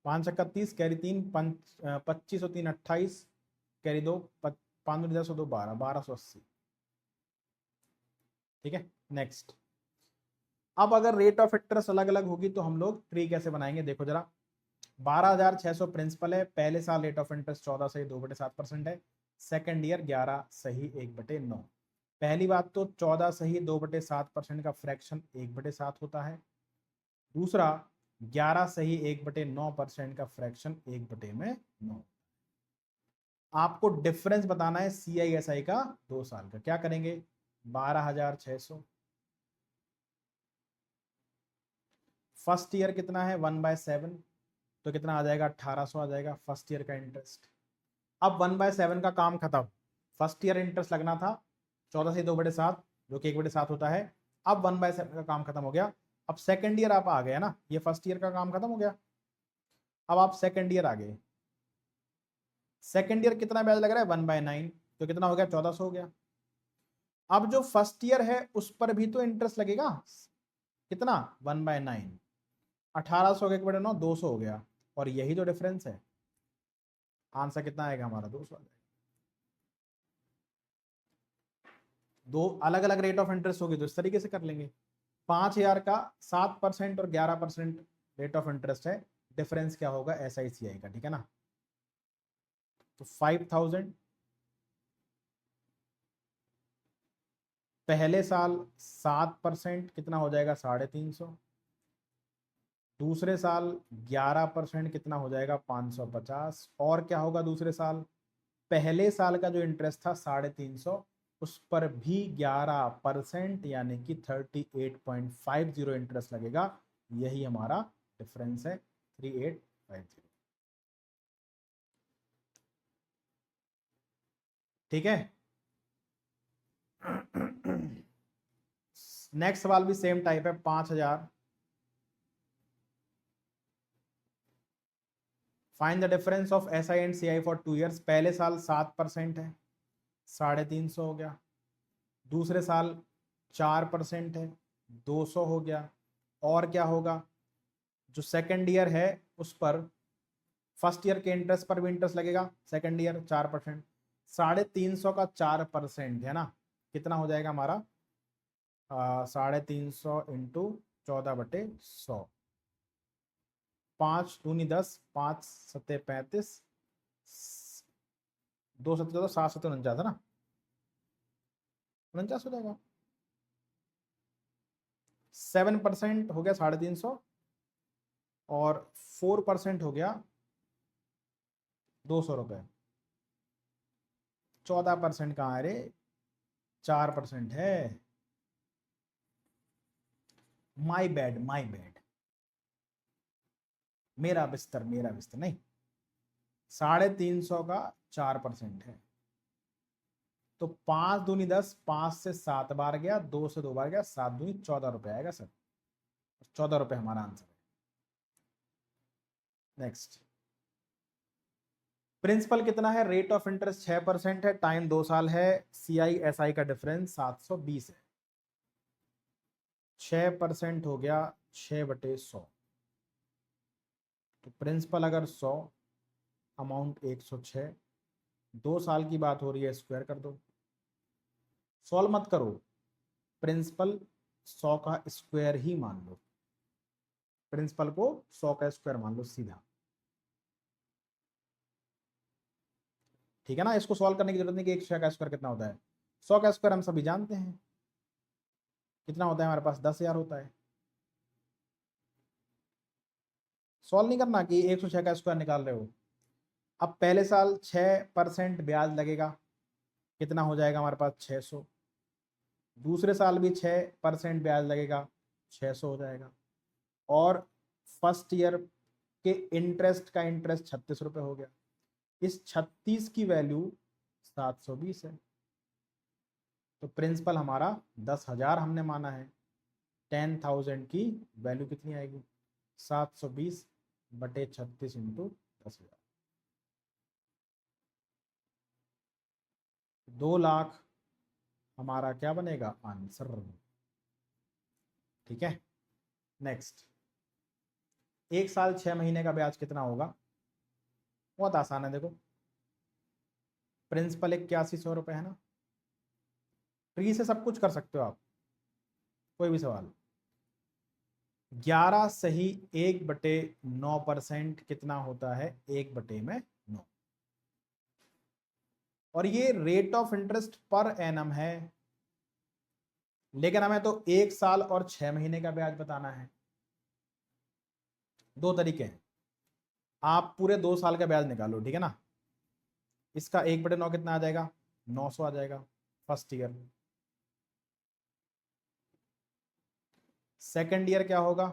S1: 5 × 30 कैरी 3 25 और 3 28, कैरी 2 5 10 और 2 12, 1280, ठीक है। नेक्स्ट, अब अगर रेट ऑफ इंटरेस्ट अलग अलग होगी तो हम लोग ट्री कैसे बनाएंगे, देखो जरा। 12,600 प्रिंसिपल है, पहले साल रेट ऑफ इंटरेस्ट 14 से 2/7% है, सेकेंड ईयर 11 सही 1/9। पहली बात तो 14 सही 2/7% का फ्रैक्शन 1/7 होता है। दूसरा 11 सही 1/9% का फ्रैक्शन 1/9। आपको डिफरेंस बताना है CISI का 2 साल का। क्या करेंगे? 12,600। फर्स्ट ईयर कितना है? 1/7, तो कितना आ जाएगा? 1,800 आ जाएगा फर्स्ट ईयर का इंटरेस्ट। अब 1/7 का काम खत्म। फर्स्ट ईयर इंटरेस्ट लगना था 14 से 2/7, जो कि 1/7 होता है। अब 1/7 का काम खत्म हो गया। अब सेकेंड ईयर आप आ गए ना, ये फर्स्ट ईयर का काम खत्म हो गया। अब आप सेकेंड ईयर आ गए। सेकेंड ईयर कितना ब्याज लग रहा है? 1/9, तो कितना हो गया? 1400 हो गया। अब जो फर्स्ट ईयर है उस पर भी तो इंटरेस्ट लगेगा। कितना? 1/9। 1800 के 1/9 200 हो गया। और यही जो डिफरेंस है, आंसर कितना आएगा हमारा? 200 आ जाएगा। दो अलग अलग रेट ऑफ इंटरेस्ट होगी तो इस तरीके से कर लेंगे। 5,000 का 7% और 11% रेट ऑफ इंटरेस्ट है। डिफरेंस क्या होगा? SICI का, ठीक है ना। तो 5,000 पहले साल 7%, कितना हो जाएगा? 350। दूसरे साल 11%, कितना हो जाएगा? 550। और क्या होगा दूसरे साल? पहले साल का जो इंटरेस्ट था 350, उस पर भी 11% यानी कि 38.50 इंटरेस्ट लगेगा। यही हमारा डिफरेंस है 3850। ठीक है। नेक्स्ट सवाल भी सेम टाइप है। 5,000। Find the difference of SI and CI for 2 years. पहले साल 7% है, 350 हो गया। दूसरे साल 4% है, 200 हो गया। और क्या होगा? जो सेकेंड ईयर है उस पर, फर्स्ट ईयर के इंटरेस्ट पर भी इंटरेस्ट लगेगा। सेकेंड ईयर 4%, 350 का 4% है ना, कितना हो जाएगा हमारा? 350 इंटू 14/100। 5 दूनी 10, 5 सत्ते 35, 2 सत्ते 14, 7 सत्ते 49 है ना, 49 हो जाएगा। 7% हो गया 350, और 4% हो गया 200 रुपये। 14% कहाँ है रे? 4% है। माई बैड, माई बैड, मेरा बिस्तर, मेरा बिस्तर नहीं। 350 का 4% है, तो 5 दूनी 10, 5 से 7 बार गया, 2 से 2 बार गया, 7 दूनी 14 रुपये आएगा सर। 14 रुपये हमारा आंसर है। नेक्स्ट, प्रिंसिपल कितना है? रेट ऑफ इंटरेस्ट 6% है, टाइम 2 साल है, CISI का डिफरेंस 720 है। 6% हो गया 6/100, तो प्रिंसिपल अगर 100, अमाउंट 106, 2 साल की बात हो रही है, स्क्वायर कर दो। सॉल्व मत करो, प्रिंसिपल 100 का स्क्वायर ही मान लो। प्रिंसिपल को 100 का स्क्वायर मान लो सीधा, ठीक है ना। इसको सॉल्व करने की जरूरत नहीं कि 100 का स्क्वायर कितना होता है। 100 का स्क्वायर हम सभी जानते हैं कितना होता है, हमारे पास 10,000 होता है। सॉल्व नहीं करना कि 106 का स्क्वायर निकाल रहे हो। अब पहले साल 6% ब्याज लगेगा, कितना हो जाएगा हमारे पास? 600। दूसरे साल भी 6% ब्याज लगेगा, 600 हो जाएगा। और फर्स्ट ईयर के इंटरेस्ट का इंटरेस्ट 36 रुपये हो गया। इस 36 की वैल्यू 720 है, तो प्रिंसिपल हमारा 10,000 हमने माना है। 10,000 की वैल्यू कितनी आएगी? 720/36 इंटू 10,000, 2 लाख हमारा क्या बनेगा? आंसर। ठीक है। नेक्स्ट, 1 साल 6 महीने का ब्याज कितना होगा? बहुत आसान है, देखो। प्रिंसिपल 8100 रुपये है ना, ट्री से सब कुछ कर सकते हो आप, कोई भी सवाल। 11 सही 1/9% कितना होता है? 1/9। और ये rate of interest per annum है, लेकिन हमें तो 1 साल और 6 महीने का ब्याज बताना है। दो तरीके हैं, आप पूरे 2 साल का ब्याज निकालो, ठीक है ना। इसका 1/9 कितना आ जाएगा, 900 आ जाएगा फर्स्ट ईयर। सेकेंड ईयर क्या होगा,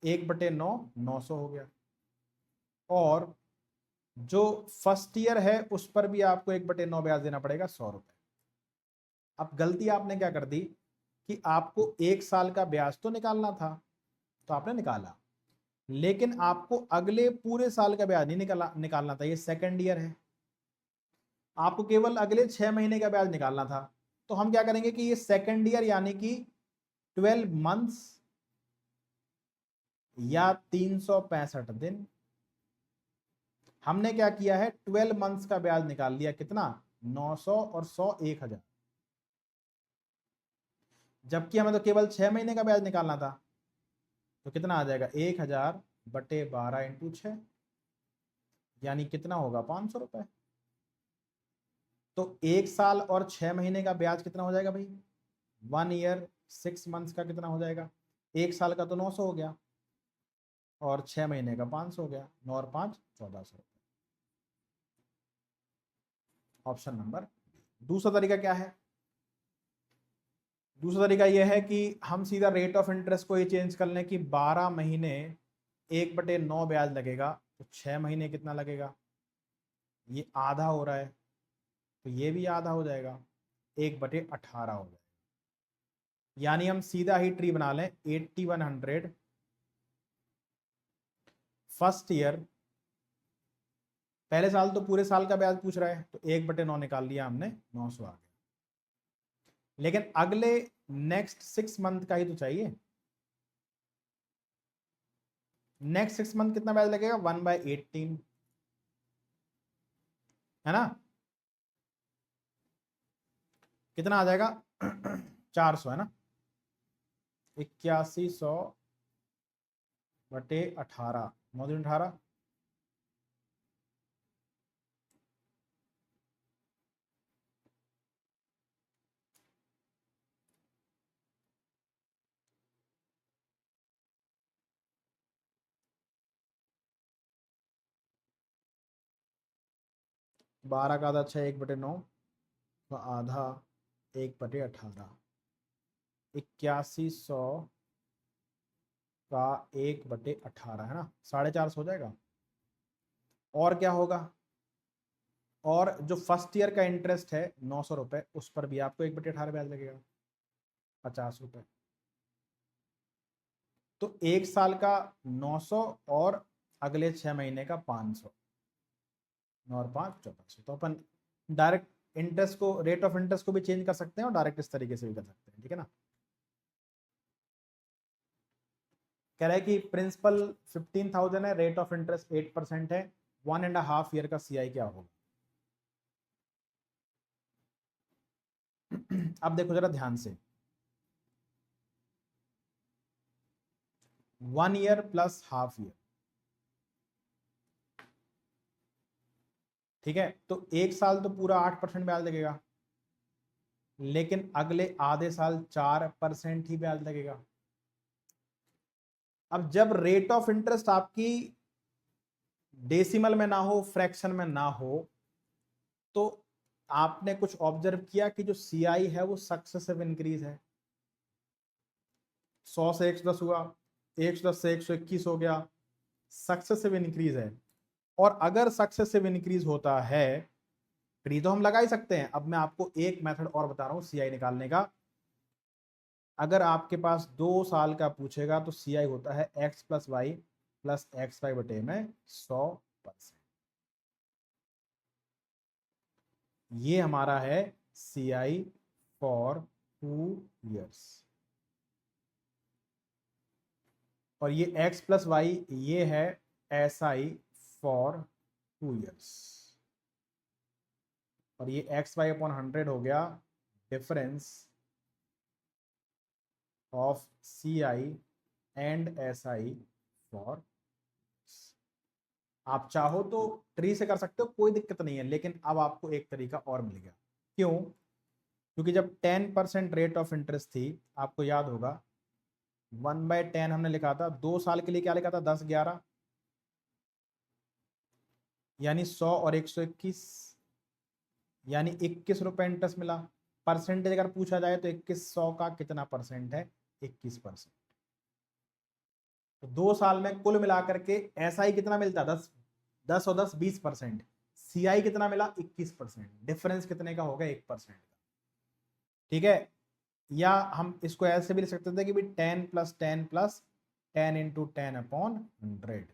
S1: 1/9 900 हो गया। और जो फर्स्ट ईयर है उस पर भी आपको 1/9 ब्याज देना पड़ेगा, 100 रुपए। अब गलती आपने क्या कर दी कि आपको 1 साल का ब्याज तो निकालना था, तो आपने निकाला, लेकिन आपको अगले पूरे साल का ब्याज नहीं निकालना था। ये सेकेंड ईयर है, आपको केवल अगले 6 महीने का ब्याज निकालना था। तो हम क्या करेंगे कि ये सेकेंड ईयर यानी कि 12 मंथ्स या 365 दिन, हमने क्या किया है 12 मंथ्स का ब्याज निकाल लिया, कितना 900 और 100 1000। जबकि हमें तो केवल 6 महीने का ब्याज निकालना था, तो कितना आ जाएगा 1000/12 × 6, यानी कितना होगा 500 रुपए। तो 1 साल और 6 महीने का ब्याज कितना हो जाएगा भाई, 1 ईयर 6 मंथ्स का कितना हो जाएगा, 1 साल का तो 900 हो गया और 6 महीने का 500 हो गया, 9 और 5 1400 रुपए। Option number. दूसरा तरीका क्या है, दूसरा तरीका यह है कि हम सीधा रेट ऑफ इंटरेस्ट को ये चेंज कर लें कि 12 महीने 1/9 ब्याज लगेगा, तो 6 महीने कितना लगेगा, ये आधा हो रहा है, तो ये भी आधा हो जाएगा, 1/18 हो जाएगा। यानी हम सीधा ही ट्री बना लें, 8100 फर्स्ट ईयर, पहले साल तो पूरे साल का ब्याज पूछ रहा है, तो 1/9 निकाल लिया हमने, 900 आ गया। लेकिन अगले नेक्स्ट 6 मंथ का ही तो चाहिए। नेक्स्ट 6 मंथ कितना ब्याज लगेगा, 1/18, है ना। कितना आ जाएगा 400, है ना। 8100/18, 9×18, बारह का आधा अच्छा 1/9, तो आधा 1/18, 8100 का 1/18, है ना, 450 हो जाएगा। और क्या होगा, और जो फर्स्ट ईयर का इंटरेस्ट है 900 रुपए, उस पर भी आपको 1/18 ब्याज लगेगा, 50 रुपए। तो 1 साल का 900 और अगले 6 महीने का 500, 9 और 5 1400। तो अपन डायरेक्ट इंटरेस्ट को, रेट ऑफ इंटरेस्ट को भी चेंज कर सकते हैं और डायरेक्ट इस तरीके से भी कर सकते हैं, ठीक है ना। कह रहा है कि प्रिंसिपल 15,000 है, रेट ऑफ इंटरेस्ट 8% है, 1.5 ईयर का सीआई क्या होगा। अब देखो जरा ध्यान से, 1 ईयर प्लस हाफ ईयर, ठीक है। तो 1 साल तो पूरा 8% ब्याज लगेगा, लेकिन अगले आधे साल 4% ही ब्याज लगेगा। अब जब रेट ऑफ इंटरेस्ट आपकी डेसिमल में ना हो, फ्रैक्शन में ना हो, तो आपने कुछ ऑब्जर्व किया कि जो सीआई है वो सक्सेसिव इंक्रीज है। 100 से 110 हुआ, 110 से 121 हो गया, सक्सेसिव इंक्रीज है। और अगर सक्सेसिव इंक्रीज होता है, ट्री तो हम लगा ही सकते हैं। अब मैं आपको एक मेथड और बता रहा हूं सीआई निकालने का। अगर आपके पास 2 साल का पूछेगा तो सीआई होता है x+y प्लस XY बटे में 100%। ये हमारा है सीआई फॉर 2 ईयर्स। और ये x+y ये है SI फॉर 2 ईयर्स। और ये XY/100 हो गया difference of CI and SI for. आप चाहो तो ट्री से कर सकते हो, कोई दिक्कत नहीं है, लेकिन अब आपको एक तरीका और मिल गया। क्यों? क्योंकि जब 10% रेट ऑफ इंटरेस्ट थी, आपको याद होगा 1/10 हमने लिखा था, 2 साल के लिए क्या लिखा था, 10/11, यानी 100 और 121, यानी 21 रुपए इंटरेस्ट मिला। परसेंटेज अगर पूछा जाए तो 2100 का कितना परसेंट है, 21%। तो 2 साल में कुल मिलाकर के ऐसा ही कितना मिलता, 10 और 10 20%। सीआई कितना मिला, 21%। डिफरेंस कितने का होगा, 1% का। ठीक है, या हम इसको ऐसे भी लिख सकते थे कि भी 10 + 10 + 10 × 10/100,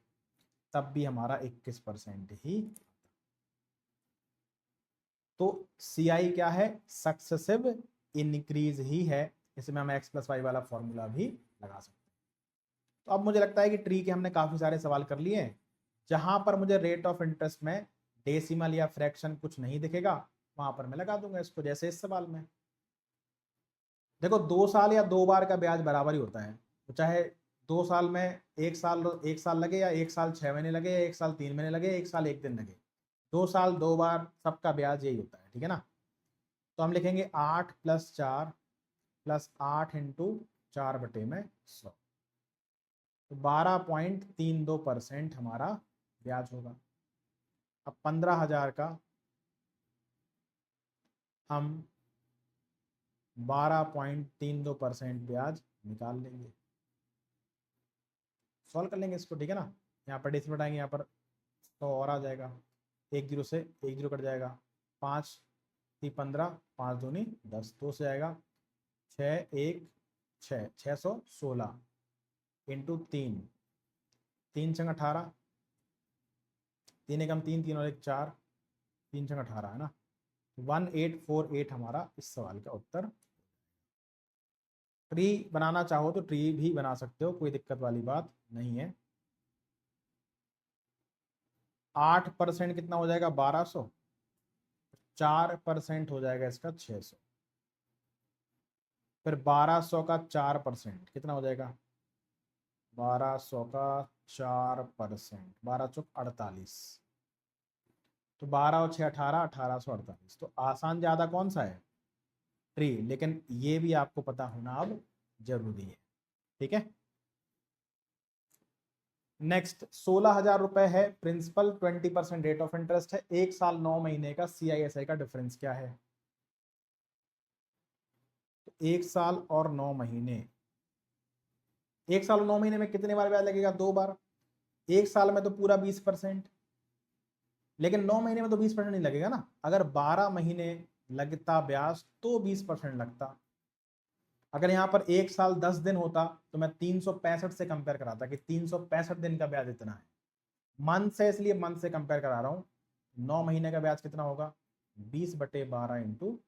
S1: तब भी हमारा 21% ही। तो सीआई क्या है, सक्सेसिव इंक्रीज ही है। इसमें हम x + y वाला फॉर्मूला भी लगा सकते हैं। तो अब मुझे लगता है कि ट्री के हमने काफी सारे सवाल कर लिए हैं। जहां पर मुझे रेट ऑफ इंटरेस्ट में डेसिमल या फ्रैक्शन कुछ नहीं दिखेगा, वहां पर मैं लगा दूंगा इसको, जैसे इस सवाल में। देखो 2 साल या 2 बार का ब्याज बराबर ही होता है, तो चाहे 2 साल में एक साल लगे, या 1 साल 6 महीने लगे, या 1 साल 3 महीने लगे, 1 साल 1 दिन लगे, 2 साल 2 बार सबका ब्याज यही होता है। ठीक है ना? तो हम लिखेंगे 8 + 4 + 8 × 4/100, तो 12.32% हमारा ब्याज होगा। अब 15,000 का हम 12.32% ब्याज निकाल लेंगे, सॉल्व कर लेंगे इसको। ठीक है ना? यहाँ पर डेसिमल आएंगे, यहाँ पर 100 और आ जाएगा, 1 0 से 1 0 कट जाएगा, 5 × 15, 5 दूनी 10, 2 से आएगा 6 1 6, 616 × 3, 3 × 18, 3 × 3, 3 और 1 4, 3 × 18 है ना, 1848 हमारा इस सवाल का उत्तर। ट्री बनाना चाहो तो ट्री भी बना सकते हो, कोई दिक्कत वाली बात नहीं है। 8% कितना हो जाएगा, 1200, 4% हो जाएगा इसका 600, फिर 1200 का 4% कितना हो जाएगा, 1200 का 4%, 12 चौक 48, तो 12 और 6 18, 1848। तो आसान ज्यादा कौन सा है, ट्री, लेकिन ये भी आपको पता होना अब जरूरी है। ठीक है, नेक्स्ट 16,000 रुपए है प्रिंसिपल, 20% रेट ऑफ इंटरेस्ट है, 1 साल 9 महीने का CISI का डिफरेंस क्या है। तो 1 साल और 9 महीने, 1 साल और 9 महीने में कितने बार ब्याज लगेगा, 2 बार। 1 साल में तो पूरा 20%, लेकिन 9 महीने में तो 20% नहीं लगेगा ना। अगर 12 महीने लगता ब्याज तो 20% लगता। अगर यहाँ पर 1 साल 10 दिन होता तो मैं 365 से कंपेयर कराता कि 365 दिन का ब्याज इतना है। मंथ से, इसलिए मंथ से कंपेयर करा रहा हूँ। 9 महीने का ब्याज कितना होगा, 20/12 ×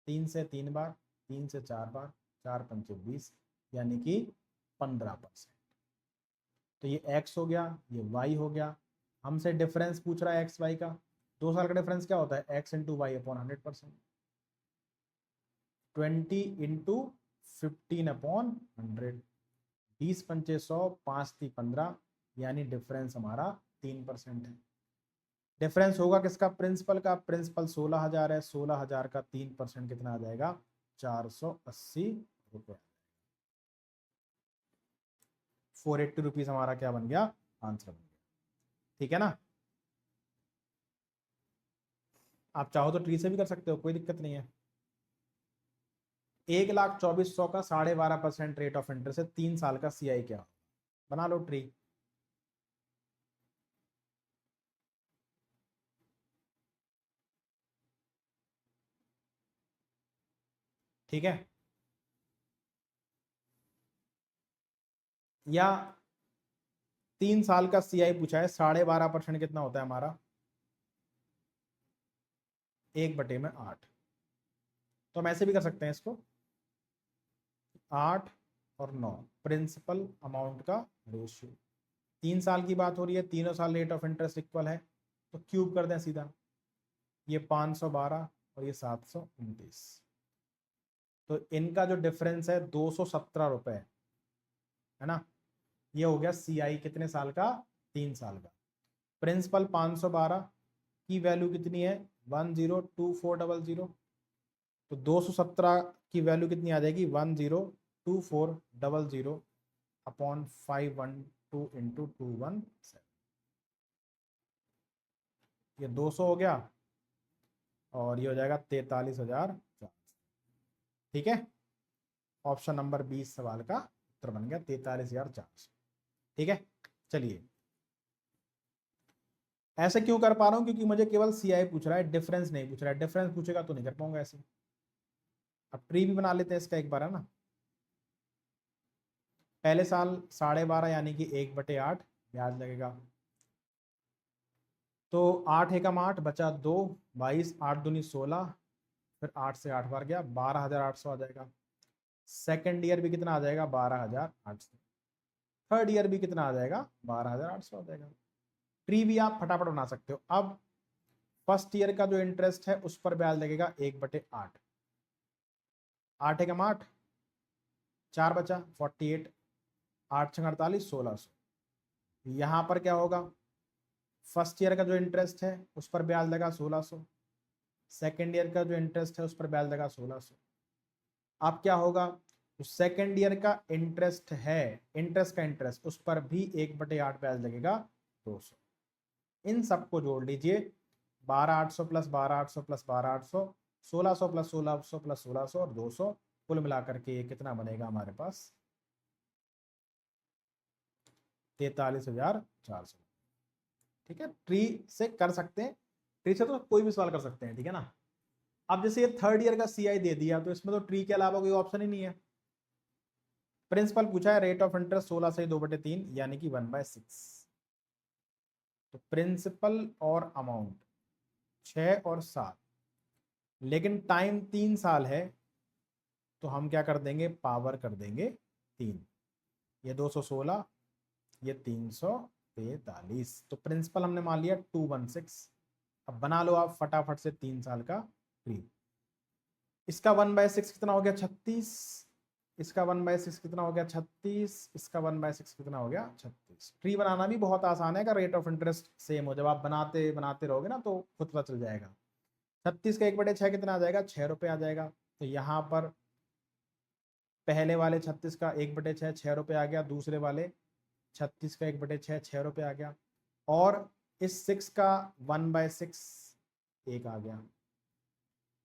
S1: 3 से 3 बार, 3 से 4 बार, 4 पंचे 20, यानी कि 15%। तो ये x हो गया, ये y हो गया। हमसे डिफरेंस पूछ रहा है x y का। 2 साल का डिफरेंस क्या होता है, x × y/100%, 20 × 15/100, 20 पंचे 100, 5 × 15, यानी डिफरेंस हमारा 3% है। डिफरेंस होगा किसका, प्रिंसिपल का। प्रिंसिपल 16,000 है, 16,000 का 3% कितना आ जाएगा, 480 रुपये। 480 रुपीज हमारा क्या बन गया, आंसर बन गया। ठीक है ना? आप चाहो तो ट्री से भी कर सकते हो, कोई दिक्कत नहीं है। 1,24,100 का 12.5% रेट ऑफ इंटरेस्ट है, 3 साल का CI क्या, बना लो ट्री। ठीक है, या 3 साल का CI पूछा है, 12.5% कितना होता है हमारा, 1/8। तो हम ऐसे भी कर सकते हैं इसको, 8 और 9 प्रिंसिपल अमाउंट का रेशियो। 3 साल की बात हो रही है, तीनों साल रेट ऑफ इंटरेस्ट इक्वल है, तो क्यूब कर दें सीधा। ये 512 और ये 729, तो इनका जो डिफरेंस है 217 रुपए है ना। ये हो गया CI कितने साल का, 3 साल का। प्रिंसिपल 512 की वैल्यू कितनी है 102400, तो 217 की वैल्यू कितनी आ जाएगी 102400 अपॉन 512 इंटू 217, ये 200 हो गया और ये हो जाएगा 43,400। ठीक है, ऑप्शन नंबर 20 सवाल का उत्तर बन गया 43,400। ठीक है, चलिए ऐसे क्यों कर पा रहा हूं, क्योंकि मुझे केवल सीआई पूछ रहा है, डिफरेंस नहीं पूछ रहा है। डिफरेंस पूछेगा तो नहीं कर पाऊंगा ऐसे। अब ट्री भी बना लेते हैं इसका एक बार, है ना। पहले साल 12.5 यानी कि 1/8 ब्याज लगेगा, तो 8 एकम 8 बचा 2, 22, 8 दूनी 16, फिर 8 से 8 बार गया 12,800 आ जाएगा। सेकेंड ईयर भी कितना आ जाएगा 12,800। थर्ड ईयर भी कितना आ जाएगा 12,800 आ जाएगा। ट्री भी आप फटाफट बना सकते हो। अब फर्स्ट ईयर का जो इंटरेस्ट है उस पर ब्याज लगेगा 1/8, 8 एकम 8, 4 बचा 48, 8 छंग 48, 1600। यहाँ पर क्या होगा, फर्स्ट ईयर का जो इंटरेस्ट है उस पर ब्याज लगा 1600, सेकेंड ईयर का जो इंटरेस्ट है उस पर ब्याज लगा 1600। अब क्या होगा, तो सेकेंड ईयर का इंटरेस्ट है, इंटरेस्ट का इंटरेस्ट, उस पर भी 1/8 ब्याज लगेगा 200। इन सबको जोड़ लीजिए, 12,800 प्लस 12,800 प्लस 12,800, 1600 प्लस 1600 प्लस 1600 और 200, कुल मिलाकर के ये कितना बनेगा हमारे पास 43,400। ठीक है, ट्री से कर सकते हैं, ट्री से तो कोई भी सवाल कर सकते हैं। ठीक है ना। अब जैसे ये थर्ड ईयर का सीआई दे दिया, तो इसमें तो ट्री के अलावा कोई ऑप्शन ही नहीं है। प्रिंसिपल पूछा है, रेट ऑफ इंटरेस्ट 16 से 2/3 यानी कि 1/6। तो प्रिंसिपल और अमाउंट 6 और 7, लेकिन टाइम 3 साल है, तो हम क्या कर देंगे, पावर कर देंगे 3। ये 216, ये 343, तो प्रिंसिपल हमने मान लिया 216। अब बना लो आप फटाफट से 3 साल का ट्री। इसका 1/6 कितना हो गया 36, इसका 1/6 कितना हो गया 36, इसका 1/6 कितना हो गया 36। ट्री बनाना भी बहुत आसान है अगर रेट ऑफ इंटरेस्ट सेम हो। जब आप बनाते बनाते रहोगे ना तो खुद पता चल जाएगा। 36 का 1/6 कितना आ जाएगा 6 रुपये आ जाएगा। तो यहाँ पर पहले वाले 36 का 1/6 6 रुपये आ गया, दूसरे वाले 36 का 1/6 6 रुपये आ गया, और इस 6 का 1/6 1 आ गया।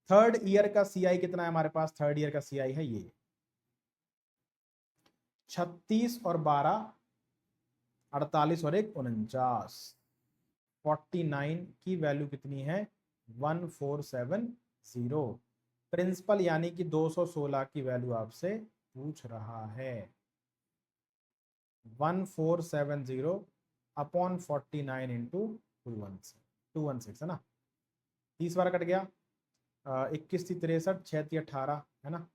S1: थर्ड ईयर का सीआई कितना है हमारे पास, थर्ड ईयर का सीआई है ये 36 और 12, 48 और 1 49, 49 की वैल्यू कितनी है 1470। प्रिंसिपल यानी कि 216 की वैल्यू आपसे पूछ रहा है। 1470 अपॉन 49 इंटू 216 है ना। 30 बार कट गया, 21 थी 63, 6 थी 18, है ना।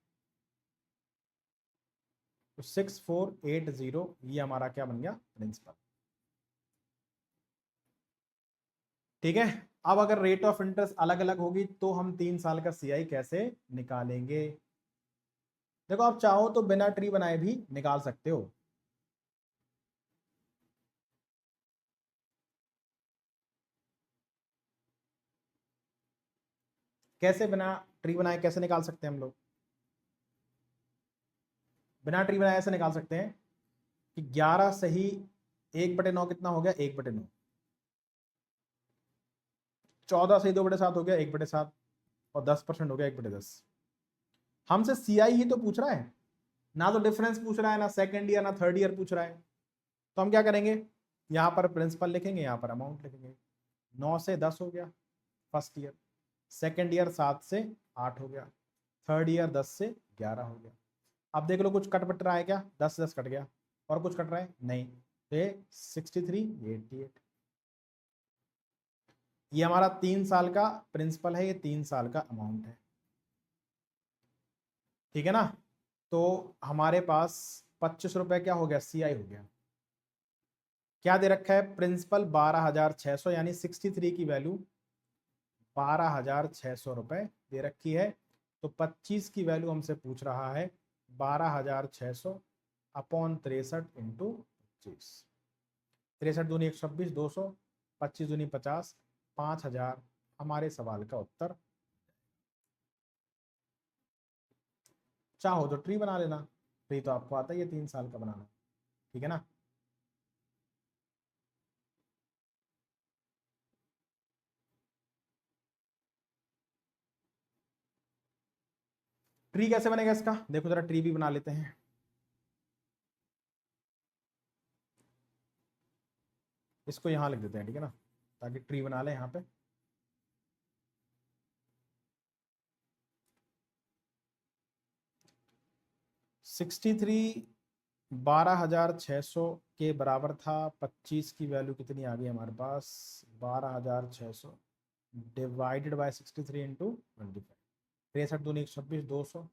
S1: तो 6480 ये हमारा क्या बन गया प्रिंसिपल। ठीक है, अब अगर रेट ऑफ इंटरेस्ट अलग अलग होगी तो हम 3 साल का सीआई कैसे निकालेंगे। देखो आप चाहो तो बिना ट्री बनाए भी निकाल सकते हो। कैसे बिना ट्री बनाए कैसे निकाल सकते हैं हम लोग, बिना ट्री बनाए ऐसे निकाल सकते हैं कि 11 सही 1/9 कितना हो गया 1/9, 14 सही 2/7 हो गया 1/7, और 10% हो गया 1/10। हमसे सीआई ही तो पूछ रहा है ना, तो डिफरेंस पूछ रहा है ना, सेकंड ईयर ना थर्ड ईयर पूछ रहा है। तो हम क्या करेंगे, यहाँ पर प्रिंसिपल लिखेंगे, यहाँ पर अमाउंट लिखेंगे। 9 से 10 हो गया फर्स्ट ईयर, सेकंड ईयर 7 से 8 हो गया, थर्ड ईयर 10 से 11 हो गया। अब देख लो कुछ कट पट रहा है क्या, 10 10 कट गया, और कुछ कट रहा है नहीं, तो ये 63 88। ये हमारा 3 साल का प्रिंसिपल है, ये 3 साल का अमाउंट है। ठीक है ना। तो हमारे पास 25 रुपए क्या हो गया सीआई हो गया। क्या दे रखा है, प्रिंसिपल 12,600 यानी 63 की वैल्यू 12,600 रुपए दे रखी है। तो 25 की वैल्यू हमसे पूछ रहा है 12,600 अपॉन 63 इंटू 25। 63 दूनी 126, 200, 25 दूनी 50, 5000 हमारे सवाल का उत्तर। चाहो तो ट्री बना लेना, ट्री तो आपको आता ही है 3 साल का बनाना, ठीक है ना। ट्री कैसे बनेगा इसका, देखो जरा ट्री भी बना लेते हैं। इसको यहां लिख देते हैं, ठीक है ना, ताकि ट्री बना ले यहाँ पे। सिक्सटी थ्री 12,600 के बराबर था। 25 की वैल्यू कितनी आ गई हमारे पास, 12,600 डिवाइडेड बाय 63 इंटू 25। 63 दूनी 126, 200,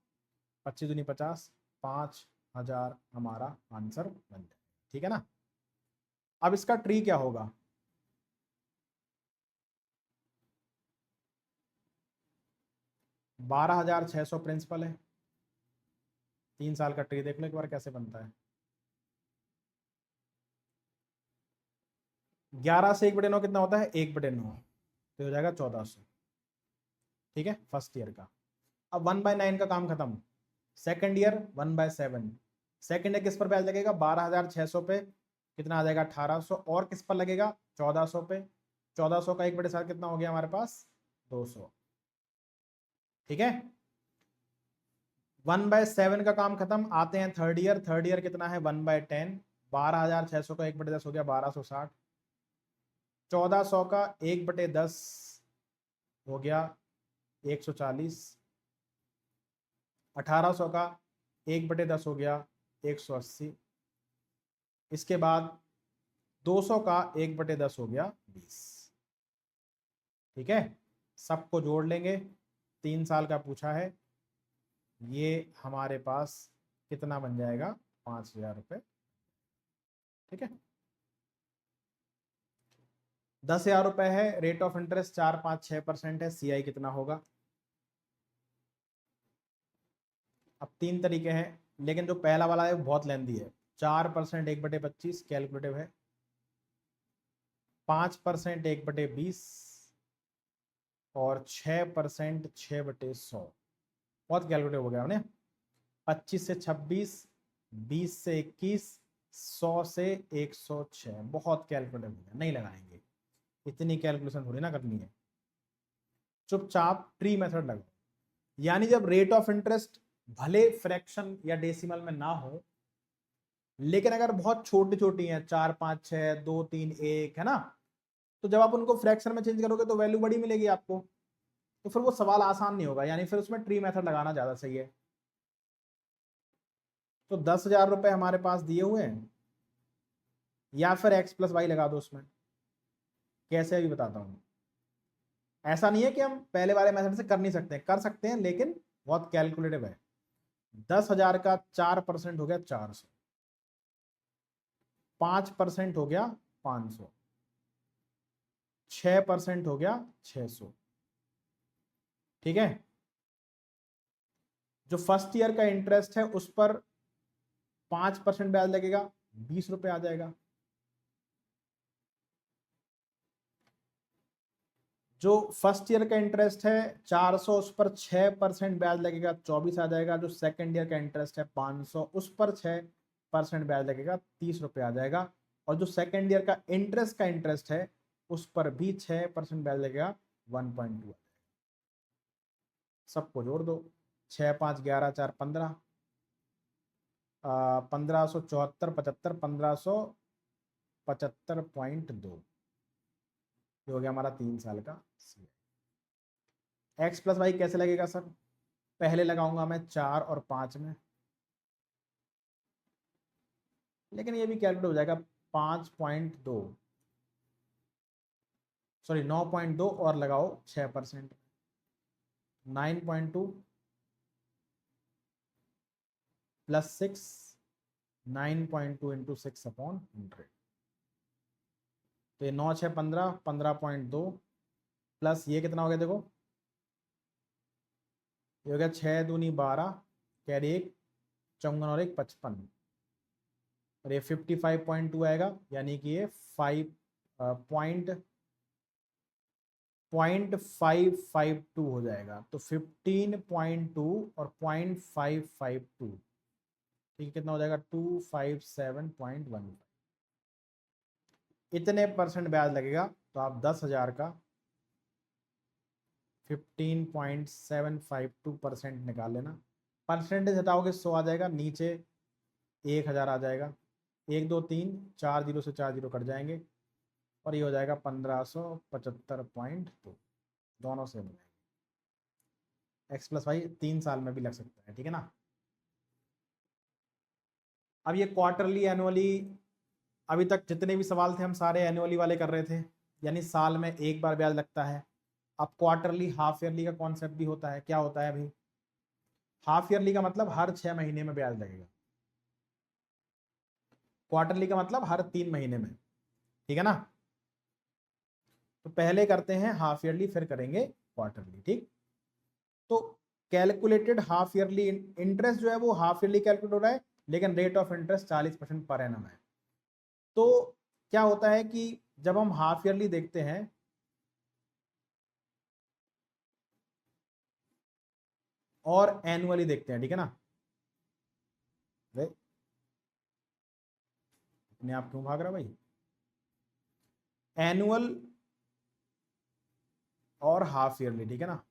S1: 25 दूनी 50, 5,000 हमारा आंसर बन जाए, ठीक है ना। अब इसका ट्री क्या होगा, बारह हजार छह सौ प्रिंसिपल है, 3 साल का ट्री देख लो एक बार कैसे बनता है। 11 से 1/9 कितना होता है, 1/9, तो हो जाएगा 1400, ठीक है, फर्स्ट ईयर का। अब 1/9 का काम खत्म। सेकंड ईयर 1/7, सेकंड ईयर किस पर ब्याज लगेगा, 12,600 पे कितना आ जाएगा 1800, और किस पर लगेगा 1400 पे। 1400 का 1/7 कितना हो गया हमारे पास 200, ठीक है। 1/7 का काम खत्म, आते हैं थर्ड ईयर। थर्ड ईयर कितना है 1/10, 12,600 का 1/10 हो गया 1260, 1400 का 1/10 हो गया 140, 1800 का 1/10 हो गया 180, इसके बाद 200 का 1/10 हो गया 20, ठीक है। सबको जोड़ लेंगे, 3 साल का पूछा है, ये हमारे पास कितना बन जाएगा 5,000 रुपये, ठीक है। 10,000 रुपये है, रेट ऑफ इंटरेस्ट 4, 5, 6% है, सीआई कितना होगा। अब 3 तरीके हैं, लेकिन जो पहला वाला है वो बहुत लेंदी है। 4% 1/25 कैलकुलेटिव है, 5% 1/20 और 6% 6/100, बहुत कैलकुलेटिव हो गया हमने। 25 से 26, 20 से 21, 100 से 106, बहुत कैलकुलेटिव हो गया, नहीं लगाएंगे, इतनी कैलकुलेशन थोड़ी ना करनी है। चुपचाप ट्री मेथड लगाओ, यानी जब रेट ऑफ इंटरेस्ट भले फ्रैक्शन या डेसिमल में ना हो, लेकिन अगर बहुत छोटी छोटी है 4, 5, 6, 2, 3, 1 है ना, तो जब आप उनको फ्रैक्शन में चेंज करोगे तो वैल्यू बड़ी मिलेगी आपको, तो फिर वो सवाल आसान नहीं होगा, यानी फिर उसमें ट्री मेथड लगाना ज्यादा सही है। तो 10,000 रुपये हमारे पास दिए हुए हैं, या फिर x+y लगा दो उसमें, कैसे अभी बताता हूं। ऐसा नहीं है कि हम पहले वाले मेथड से कर नहीं सकते, कर सकते हैं, लेकिन बहुत कैलकुलेटिव है। 10,000 का 4% हो गया 400, 5% हो गया 500, 6% हो गया 600, ठीक है। जो फर्स्ट ईयर का इंटरेस्ट है उस पर 5% ब्याज लगेगा, 20 रुपये आ जाएगा। जो फर्स्ट ईयर का इंटरेस्ट है 400, उस पर 6% ब्याज लगेगा, 24 आ जाएगा। जो सेकंड ईयर का इंटरेस्ट है 500, उस पर 6% ब्याज लगेगा, 30 रुपये आ जाएगा। और जो सेकंड ईयर का इंटरेस्ट है उस पर भी 6% ब्याज लगेगा, 1.2। सबको जोड़ दो, 6, 5, 11, 4, 15, 1574, 75, 1575.2, जो हो गया हमारा 3 साल का। x+y कैसे लगेगा सर, पहले लगाऊंगा मैं 4 और 5 में, लेकिन ये भी कैलकुलेट हो जाएगा। 5.2, सॉरी 9.2 और लगाओ 6%, 9.2 प्लस 6, 9.2 इंटू 6/100, तो ये 9, 6, 15, 15.2 प्लस ये कितना हो गया देखो, ये हो गया 6 दूनी 12, कैरी 1, 54 और 1 55, और ये 55.2 आएगा, यानी कि ये 5.5 0.552 हो जाएगा। तो 15.2 और 0.552, ठीक है, कितना हो जाएगा 257.15। इतने परसेंट ब्याज लगेगा। तो आप 10,000 का 15.752% निकाल लेना। परसेंटेज हटाओगे 100 आ जाएगा, नीचे 1,000 आ जाएगा, 1 2 3 4 जीरो से 4 जीरो कट जाएंगे और ये हो जाएगा 1575.2। दोनों सेम हो जाएंगे। एक्स प्लस वाई 3 साल में भी लग सकता है, ठीक है ना। अब ये क्वार्टरली एनुअली, अभी तक जितने भी सवाल थे हम सारे एनुअली वाले कर रहे थे, यानी साल में एक बार ब्याज लगता है। अब क्वार्टरली हाफ ईयरली का कॉन्सेप्ट भी होता है। क्या होता है अभी? हाफ ईयरली का मतलब हर 6 महीने में ब्याज लगेगा, क्वार्टरली का मतलब हर 3 महीने में, ठीक है ना। तो पहले करते हैं हाफ ईयरली, फिर करेंगे क्वार्टरली, ठीक। तो कैलकुलेटेड हाफ ईयरली इंटरेस्ट जो है वो हाफ ईयरली कैलकुलेट हो रहा है, लेकिन rate of interest 40% per annum है। तो क्या होता है कि जब हम हाफ ईयरली देखते हैं और एनुअली देखते हैं, ठीक है ना। अपने आप क्यों भाग रहा भाई? एनुअल और हाफ ईयरली, ठीक है ना।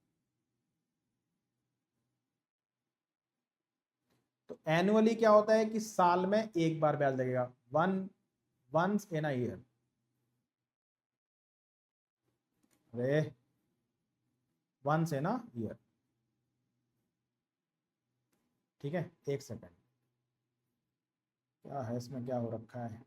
S1: तो एनुअली क्या होता है कि साल में एक बार ब्याज लगेगा, वंस इन अ ईयर। अरे वंस इन अ ईयर, ठीक है। एक सेकेंड, क्या है इसमें, क्या हो रखा है?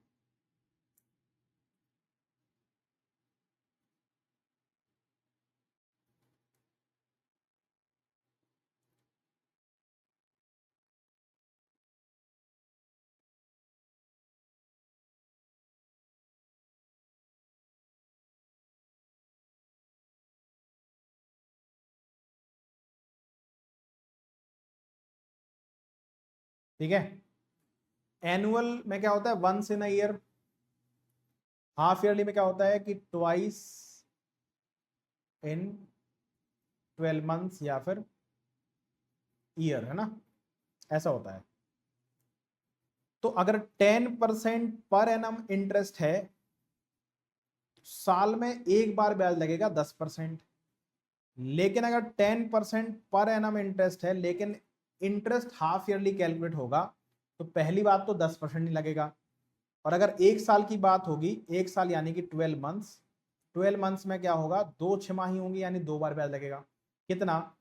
S1: ठीक है, एनुअल में क्या होता है? Once in a year. Half yearly में क्या होता है कि ट्वाइस इन 12 मंथ्स या फिर ईयर, है ना, ऐसा होता है। तो अगर 10% पर एनम इंटरेस्ट है, साल में एक बार ब्याज लगेगा 10%। लेकिन अगर 10% पर एनम इंटरेस्ट है, लेकिन इंटरेस्ट हाफ ईयरली कैलकुलेट होगा, तो पहली बात तो 10% नहीं लगेगा। और अगर एक साल की बात होगी, एक साल यानी कि 12 मंथ्स, 12 मंथ्स में क्या होगा? 2 छमाही होंगी, यानी 2 बार ब्याज लगेगा। कितना?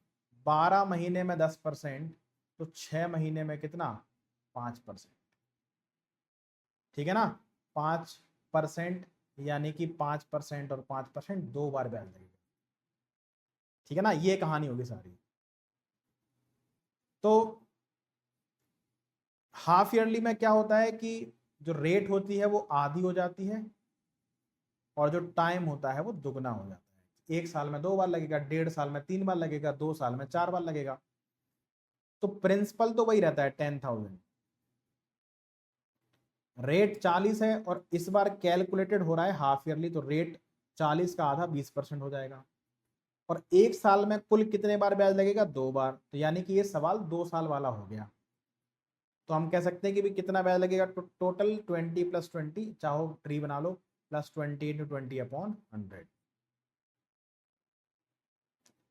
S1: 12 महीने में 10%, तो 6 महीने में कितना? 5%, ठीक है ना। 5%, यानी कि 5% और 5% 2 बार ब्याज लगेगा, ठीक है ना। ये कहानी होगी सारी। तो हाफ ईयरली में क्या होता है कि जो रेट होती है वो आधी हो जाती है और जो टाइम होता है वो दुगना हो जाता है। एक साल में 2 बार लगेगा, 1.5 साल में 3 बार लगेगा, 2 साल में 4 बार लगेगा। तो प्रिंसिपल तो वही रहता है 10,000। रेट 40 है और इस बार कैलकुलेटेड हो रहा है हाफ ईयरली, तो रेट 40 का आधा 20% हो जाएगा। और एक साल में कुल कितने बार ब्याज लगेगा? 2 बार। तो यानी कि ये सवाल 2 साल वाला हो गया। तो हम कह सकते हैं कि भी कितना ब्याज लगेगा? टोटल 20 + 20, चाहो ट्री बना लो, +20 × 20/100।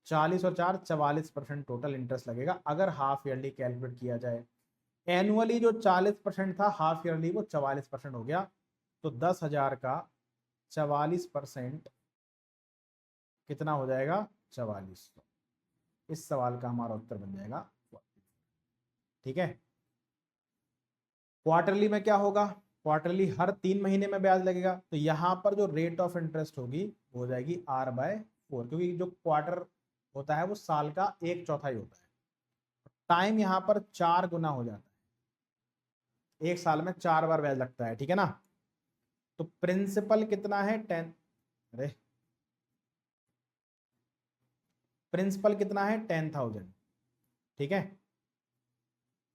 S1: 40 और 4 44% टोटल इंटरेस्ट लगेगा अगर हाफ ईयरली कैलकुलेट किया जाए। एनुअली जो 40% था, हाफ ईयरली वो 44% हो गया। तो 10,000 का 44% कितना हो जाएगा? 4400। इस सवाल का हमारा उत्तर बन जाएगा, ठीक है। क्वार्टरली में क्या होगा? क्वार्टरली हर 3 महीने में ब्याज लगेगा। तो यहां पर जो रेट ऑफ इंटरेस्ट होगी वो हो जाएगी R/4, क्योंकि जो क्वार्टर होता है वो साल का 1/4 होता है। टाइम यहां पर 4 गुना हो जाता है, एक साल में 4 बार ब्याज लगता है, ठीक है ना। तो प्रिंसिपल कितना है? 10। अरे प्रिंसिपल कितना है? 10,000, ठीक है।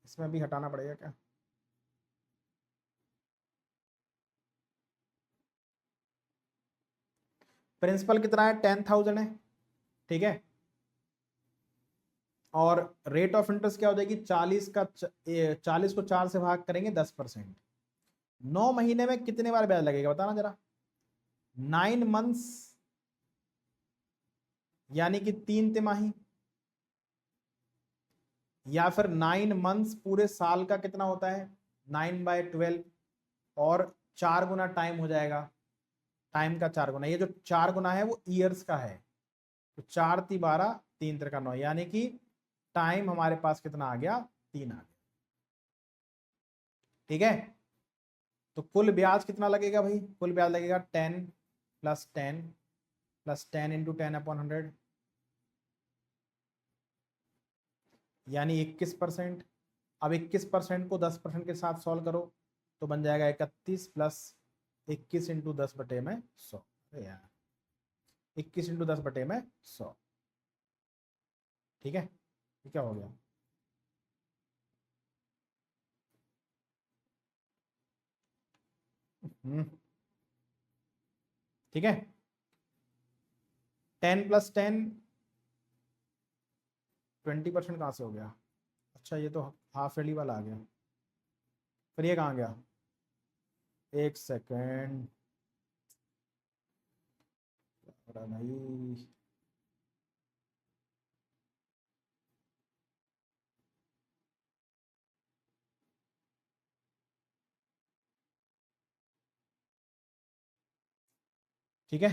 S1: इसमें भी हटाना पड़ेगा क्या? प्रिंसिपल कितना है 10,000 है, ठीक है, और रेट ऑफ इंटरेस्ट क्या हो जाएगी 40 को 4 से भाग करेंगे 10%। 9 महीने में कितने बार ब्याज लगेगा बताना जरा। 9 मंथ्स यानी कि 3 तिमाही, या फिर 9 मंथ्स पूरे साल का कितना होता है 9/12, और 4 गुना टाइम हो जाएगा, टाइम का 4 गुना, ये जो 4 गुना है वो ईयर्स का है, तो 4 × 12 3 × 9, यानी कि टाइम हमारे पास कितना आ गया 3 आ गया, ठीक है। तो कुल ब्याज कितना लगेगा भाई, कुल ब्याज लगेगा 10 + 10 + 10 × 10/100 यानी 21%। अब 21% को 10% के साथ सॉल्व करो तो बन जाएगा 31 + 21 × 10/100, यार 21 × 10/100, ठीक है। ये क्या हो गया, ठीक है। 10 + 10 20% कहाँ से हो गया, अच्छा ये तो हाफ ईयरली वाला आ गया, फिर ये कहाँ गया, एक सेकेंड भाई, ठीक है।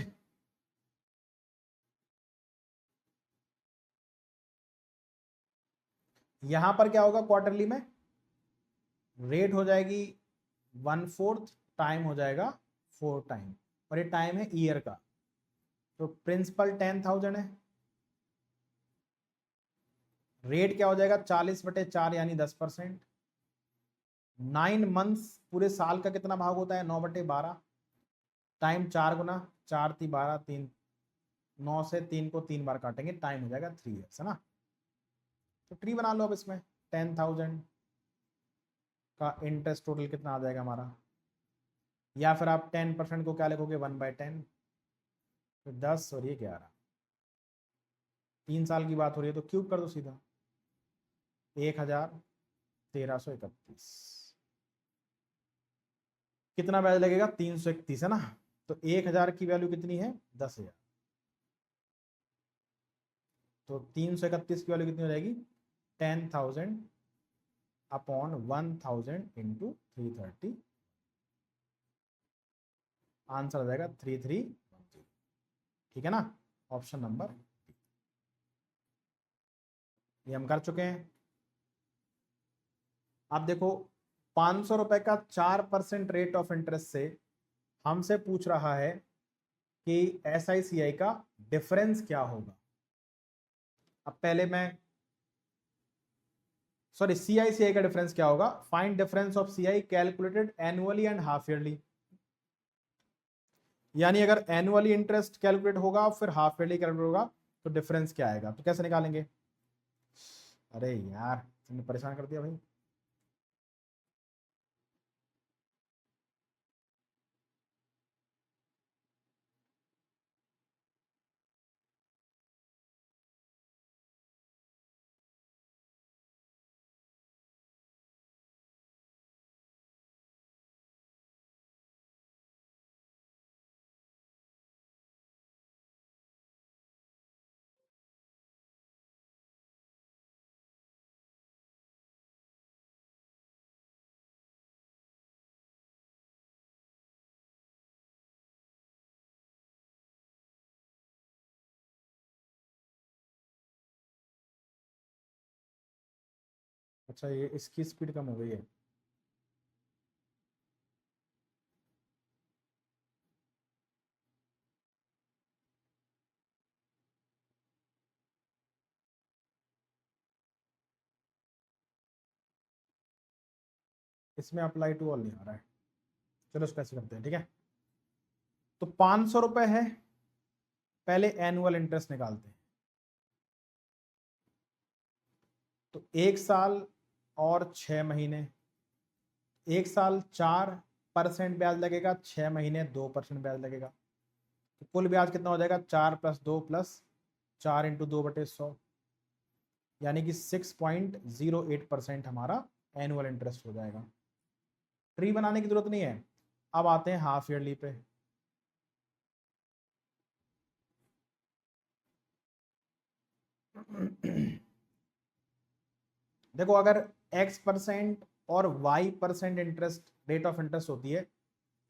S1: यहां पर क्या होगा क्वार्टरली में, रेट हो जाएगी 1/4, टाइम हो जाएगा 4 टाइम, और ये टाइम है ईयर का। तो प्रिंसिपल 10,000 है, रेट क्या हो जाएगा 40/4 यानी 10%। 9 मंथ्स पूरे साल का कितना भाग होता है 9/12, टाइम 4 गुना, 4 × 12 3, 9 से 3 को 3 बार काटेंगे, टाइम हो जाएगा 3 ईयर्स, है ना। तो ट्री बना लो अब इसमें, 10,000 का इंटरेस्ट टोटल कितना आ जाएगा हमारा, या फिर आप 10% को क्या लिखोगे 1/10, तो 10 और ये 11, 3 साल की बात हो रही है तो क्यूब कर दो सीधा, 1,1331, कितना ब्याज लगेगा 331, है ना। तो 1,000 की वैल्यू कितनी है 10,000, तो 331 की वैल्यू कितनी हो जाएगी 10,000/1000 × 330, आंसर आ जाएगा 3310, ठीक है ना, ऑप्शन नंबर ये हम कर चुके हैं। अब देखो 500 रुपए का 4% रेट ऑफ इंटरेस्ट से हमसे पूछ रहा है कि SICI का डिफरेंस क्या होगा। अब पहले मैं CICI का डिफरेंस क्या होगा, find difference of CI calculated annually and half yearly, यानी अगर एनुअली इंटरेस्ट कैलकुलेट होगा फिर हाफ ईयरली कैलकुलेट होगा तो डिफरेंस क्या आएगा, तो कैसे निकालेंगे। अरे यार तुमने परेशान कर दिया भाई। अच्छा ये इसकी स्पीड कम हो गई है, इसमें अप्लाई टू ऑल नहीं आ रहा है, चलो इसको ऐसे करते हैं, ठीक है। तो 500 रुपए है, पहले एनुअल इंटरेस्ट निकालते हैं, तो 1 साल और 6 महीने, 1 साल 4% ब्याज लगेगा, 6 महीने 2% ब्याज लगेगा, तो कुल ब्याज कितना हो जाएगा 4 + 2 + 4 × 2/100, यानी कि 6.08% हमारा एनुअल इंटरेस्ट हो जाएगा। ट्री बनाने की जरूरत नहीं है। अब आते हैं हाफ ईयरली पे। देखो अगर x% और y% interest rate of interest होती है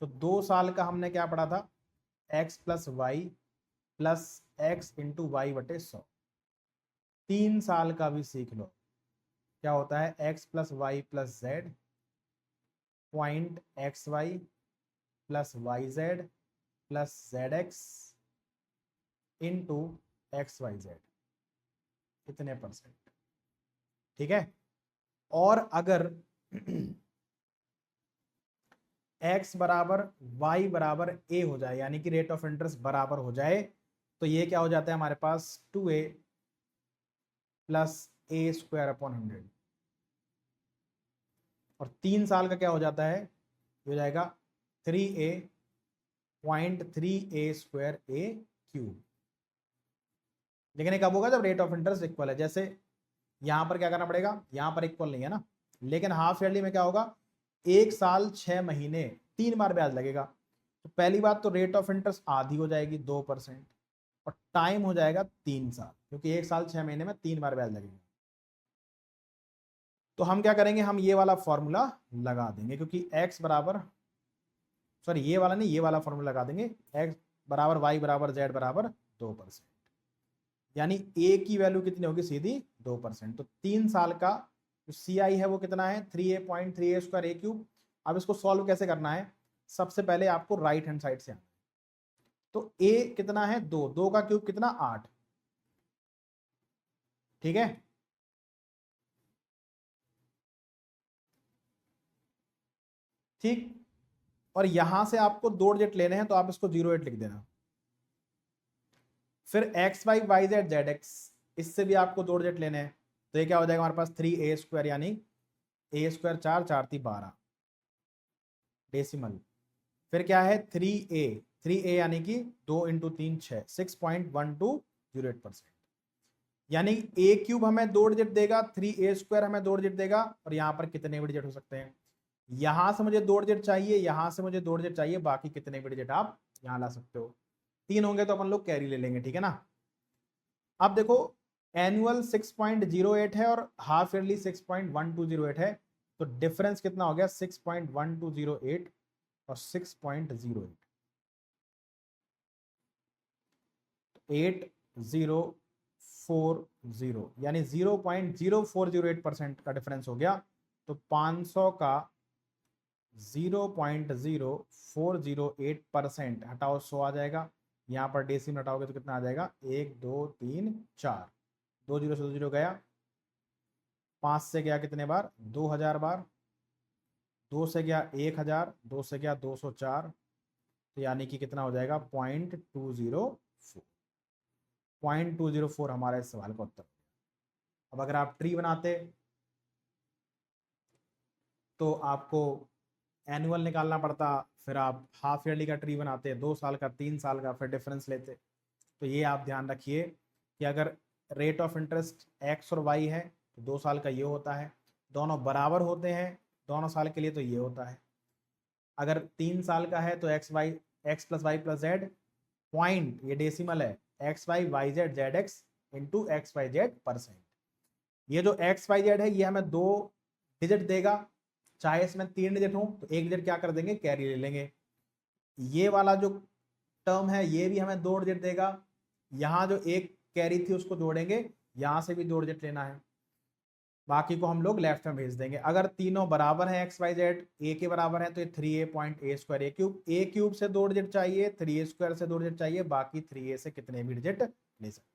S1: तो 2 साल का हमने क्या पढ़ा था, x + y + x × y/100। 3 साल का भी सीख लो, क्या होता है x + y + z point xy + yz + zx × xyz, कितने %। ठीक है। और अगर x बराबर y बराबर a हो जाए, यानी कि रेट ऑफ इंटरेस्ट बराबर हो जाए, तो ये क्या हो जाता है हमारे पास 2a + a²/100। और 3 साल का क्या हो जाता है, ये हो जाएगा 3a पॉइंट 3a²a³। लेकिन ये कब होगा, जब रेट ऑफ इंटरेस्ट इक्वल है। जैसे यहां पर क्या करना पड़ेगा, यहां पर इक्वल नहीं है ना, लेकिन हाफ ईयरली में क्या होगा, 1 साल 6 महीने 3 बार ब्याज लगेगा। तो पहली बात तो रेट ऑफ इंटरेस्ट आधी हो जाएगी 2%, और टाइम हो जाएगा 3 साल, क्योंकि 1 साल 6 महीने में 3 बार ब्याज लगेगा। तो हम क्या करेंगे, हम ये वाला फॉर्मूला लगा देंगे, क्योंकि x बराबर, सॉरी ये वाला नहीं, ये वाला फॉर्मूला लगा देंगे, x बराबर y बराबर z बराबर 2%, यानी a की वैल्यू कितनी होगी, सीधी 2%। तो 3 साल का जो CI है वो कितना है, 3a.3a²a³। अब इसको सॉल्व कैसे करना है, सबसे पहले आपको राइट हैंड साइड से आना है। तो a कितना है, 2, 2 का क्यूब कितना, 8। ठीक है, ठीक। और यहां से आपको 2 डिजिट लेने हैं, तो आप इसको 08 लिख देना। फिर xy yz zx, इससे भी आपको 2 डिजिट लेने हैं, तो ये क्या हो जाएगा हमारे पास 3a², यानी a² 4 4 × 12 डेसिमल। फिर क्या है 3a यानी कि 2 × 3 6, 6.1208%, यानी a³ हमें 2 डिजिट देगा, 3a² हमें 2 डिजिट देगा। और यहाँ पर कितने भी डिजिट हो सकते हैं, यहां से मुझे 2 डिजिट चाहिए, यहां से मुझे 2 डिजिट चाहिए, बाकी कितने भी डिजिट आप यहां ला सकते हो। 3 होंगे तो अपन लोग कैरी ले लेंगे, ठीक है ना। अब देखो एनुअल 6.08 है और हाफ ईयरली 6.1208 है, तो डिफरेंस कितना हो गया, 6.1208 और 6.08, 8040, यानी 0.0408% का डिफरेंस हो गया। तो 500 का 0.0408% हटाओ 100 आ जाएगा। यहाँ पर डेसिमल हटाओगे तो कितना आ जाएगा, 1 2 3 4, 2 0 से 2 0 गया, 5 से गया कितने बार, 2000 बार, 2 से गया 1000, 2 से गया 204, तो यानी कि कितना हो जाएगा 0.204 हमारा इस सवाल का उत्तर। अब अगर आप ट्री बनाते तो आपको एनुअल निकालना पड़ता, फिर आप हाफ ईयरली का ट्री बनाते, 2 साल का, 3 साल का, फिर डिफरेंस लेते। तो ये आप ध्यान रखिए कि अगर रेट ऑफ इंटरेस्ट x और y है तो 2 साल का ये होता है, दोनों बराबर होते हैं दोनों साल के लिए तो ये होता है। अगर 3 साल का है तो x + y + z पॉइंट, ये डेसिमल है, xy yz zx × xyz%। ये जो xyz है ये हमें 2 डिजिट देगा, चाहे इसमें 3 डिजिट हो तो 1 डिजिट क्या कर देंगे, कैरी ले लेंगे। ये वाला जो टर्म है ये भी हमें 2 डिजिट देगा, यहाँ जो एक कैरी थी उसको जोड़ेंगे, यहाँ से भी 2 डिजिट लेना है, बाकी को हम लोग लेफ्ट में भेज देंगे। अगर तीनों बराबर हैं एक्स वाई जेड, ए के बराबर है तो ये 3a.a²a³, से 2 डिजिट चाहिए, 3a² से 2 डिजिट चाहिए, बाकी 3a से कितने भी डिजिट ले सकते हैं।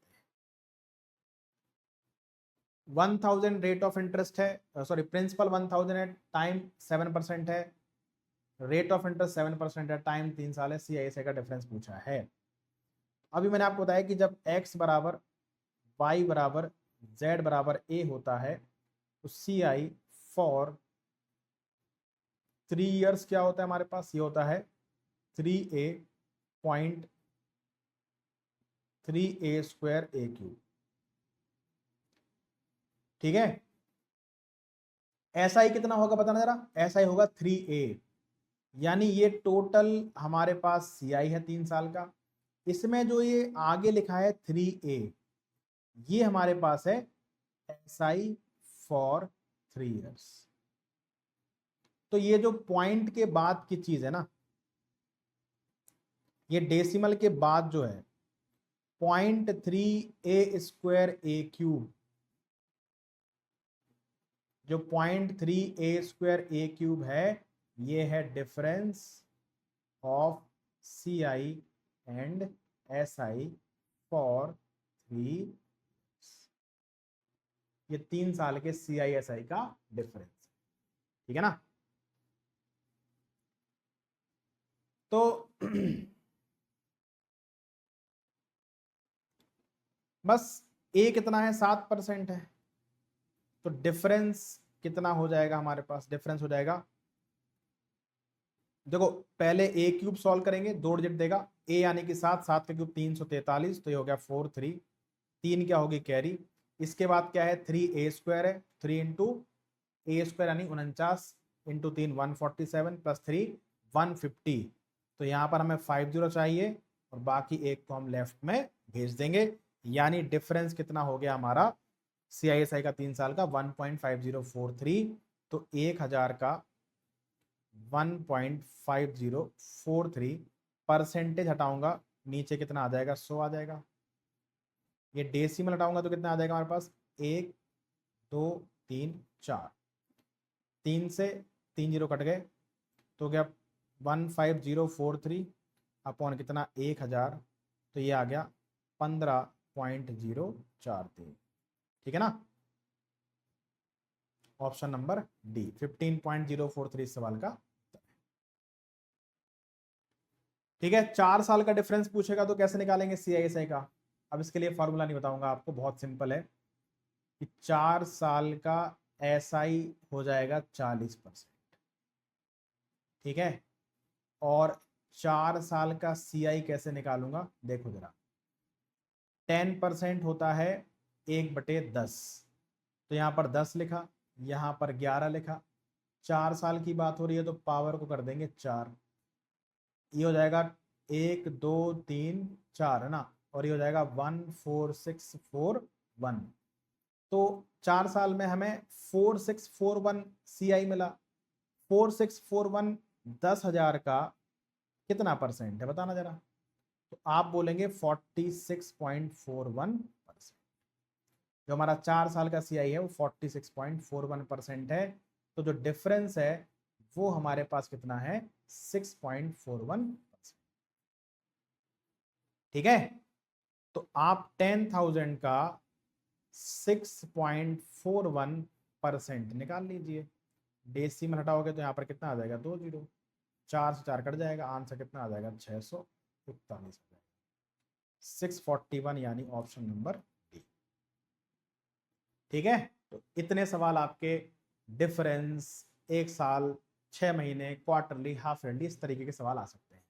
S1: 1000 रेट ऑफ इंटरेस्ट है, सॉरी प्रिंसिपल 1000 है, टाइम 7% है, रेट ऑफ इंटरेस्ट 7% है, टाइम 3 साल है, CISA का डिफरेंस पूछा है। अभी मैंने आपको बताया कि जब x बराबर y बराबर z बराबर a होता है तो CI फॉर 3 इयर्स क्या होता है हमारे पास, ये होता है 3a.3a², 3a² a³। ठीक है, SI कितना होगा बताना जरा, SI होगा 3a, यानी ये टोटल हमारे पास CI है 3 साल का। इसमें जो ये आगे लिखा है 3a, ये हमारे पास है SI फॉर 3 years। तो ये जो पॉइंट के बाद की चीज है ना, ये डेसिमल के बाद जो है 0.3a² a³, जो 0.3a² a³ है, ये है difference of CI and SI for 3, ये 3 साल के CI SI का डिफरेंस। ठीक है ना, तो बस A कितना है, 7% है, तो डिफरेंस कितना हो जाएगा हमारे पास, डिफरेंस हो जाएगा, देखो पहले a³ सॉल्व करेंगे, 2 डिजिट देगा, a यानी कि 7, 7 का क्यूब 343, तो ये हो गया 4 3, 3 क्या होगी कैरी। इसके बाद क्या है 3a² है, 3 इंटू a² यानी 49 इंटू 3 147 प्लस 3 150, तो यहाँ पर हमें 50 चाहिए और बाकी एक को हम लेफ्ट में भेज देंगे, यानी डिफरेंस कितना हो गया हमारा CISI का 3 साल का 1.5043, तो 1000 का 1.5043 परसेंटेज हटाऊंगा, नीचे कितना आ जाएगा, 100 आ जाएगा। ये डेसिमल हटाऊंगा तो कितना आ जाएगा हमारे पास, 1 2 3 4, 3 से 3 जीरो कट गए, तो क्या 15043 अपॉन कितना 1000, तो ये आ गया 15.043। ठीक है ना, ऑप्शन नंबर डी 15.043 सवाल का। ठीक है, 4 साल का डिफरेंस पूछेगा तो कैसे निकालेंगे CISI का। अब इसके लिए फॉर्मूला नहीं बताऊंगा आपको, बहुत सिंपल है कि 4 साल का SI हो जाएगा 40%। ठीक है, और 4 साल का CI कैसे निकालूंगा, देखो जरा, 10% होता है 1/10, तो यहाँ पर 10 लिखा, यहाँ पर 11 लिखा, 4 साल की बात हो रही है तो पावर को कर देंगे 4, ये हो जाएगा 1 2 3 4 है ना, और ये हो जाएगा 14641, तो 4 साल में हमें 4641 CI मिला। 4641 10,000 का कितना परसेंट है बताना जरा, तो आप बोलेंगे 46.41%, जो हमारा 4 साल का CI है वो 46.41% है, तो जो डिफरेंस है वो हमारे पास कितना है 6.41%। ठीक है, तो आप 10,000 का 6.41% निकाल लीजिए, डेसिमल हटाओगे तो यहाँ पर कितना आ जाएगा 2 जीरो, 4 से 4 कट जाएगा, आंसर कितना आ जाएगा 641, 641 यानी ऑप्शन नंबर डी। ठीक है, तो इतने सवाल आपके डिफरेंस, 1 साल, 6 महीने, क्वार्टरली, हाफ ईयरली, इस तरीके के सवाल आ सकते हैं।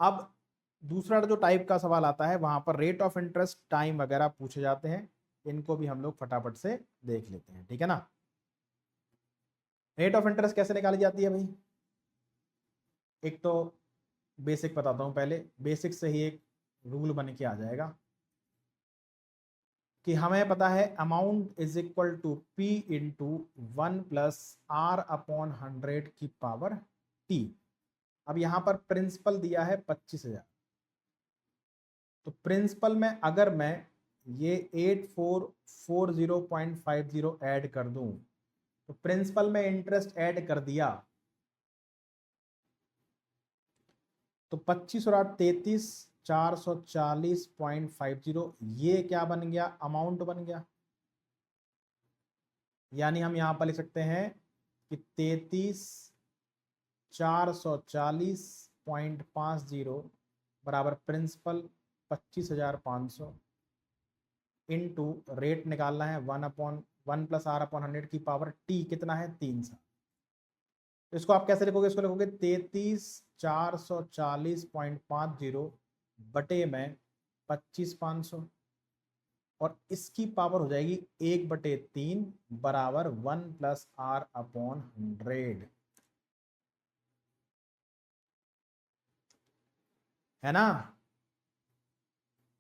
S1: अब दूसरा जो टाइप का सवाल आता है वहां पर रेट ऑफ इंटरेस्ट, टाइम वगैरह पूछे जाते हैं, इनको भी हम लोग फटाफट से देख लेते हैं। ठीक है ना, रेट ऑफ इंटरेस्ट कैसे निकाली जाती है भाई, एक तो बेसिक बताता हूं पहले, बेसिक से ही एक रूल बन के आ जाएगा कि हमें पता है amount is equal to P into 1 plus R upon 100 की पावर T। अब यहां पर प्रिंसिपल दिया है 25,000, तो प्रिंसिपल में अगर मैं ये 8440.50 ऐड कर दूं, तो प्रिंसिपल में इंटरेस्ट ऐड कर दिया तो 25 और 8 33, 440.50, ये क्या बन गया, अमाउंट बन गया, यानी हम यहां पर लिख सकते हैं कि 33,440.50 बराबर प्रिंसिपल 25,500 इंटू रेट निकालना है 1 प्लस R अपॉन 100 की पावर T कितना है 3 साल। तो इसको आप कैसे लिखोगे, इसको लिखोगे 33,440.50 बटे में 25,500 और इसकी पावर हो जाएगी 1/3 बराबर 1 + R/100, है ना।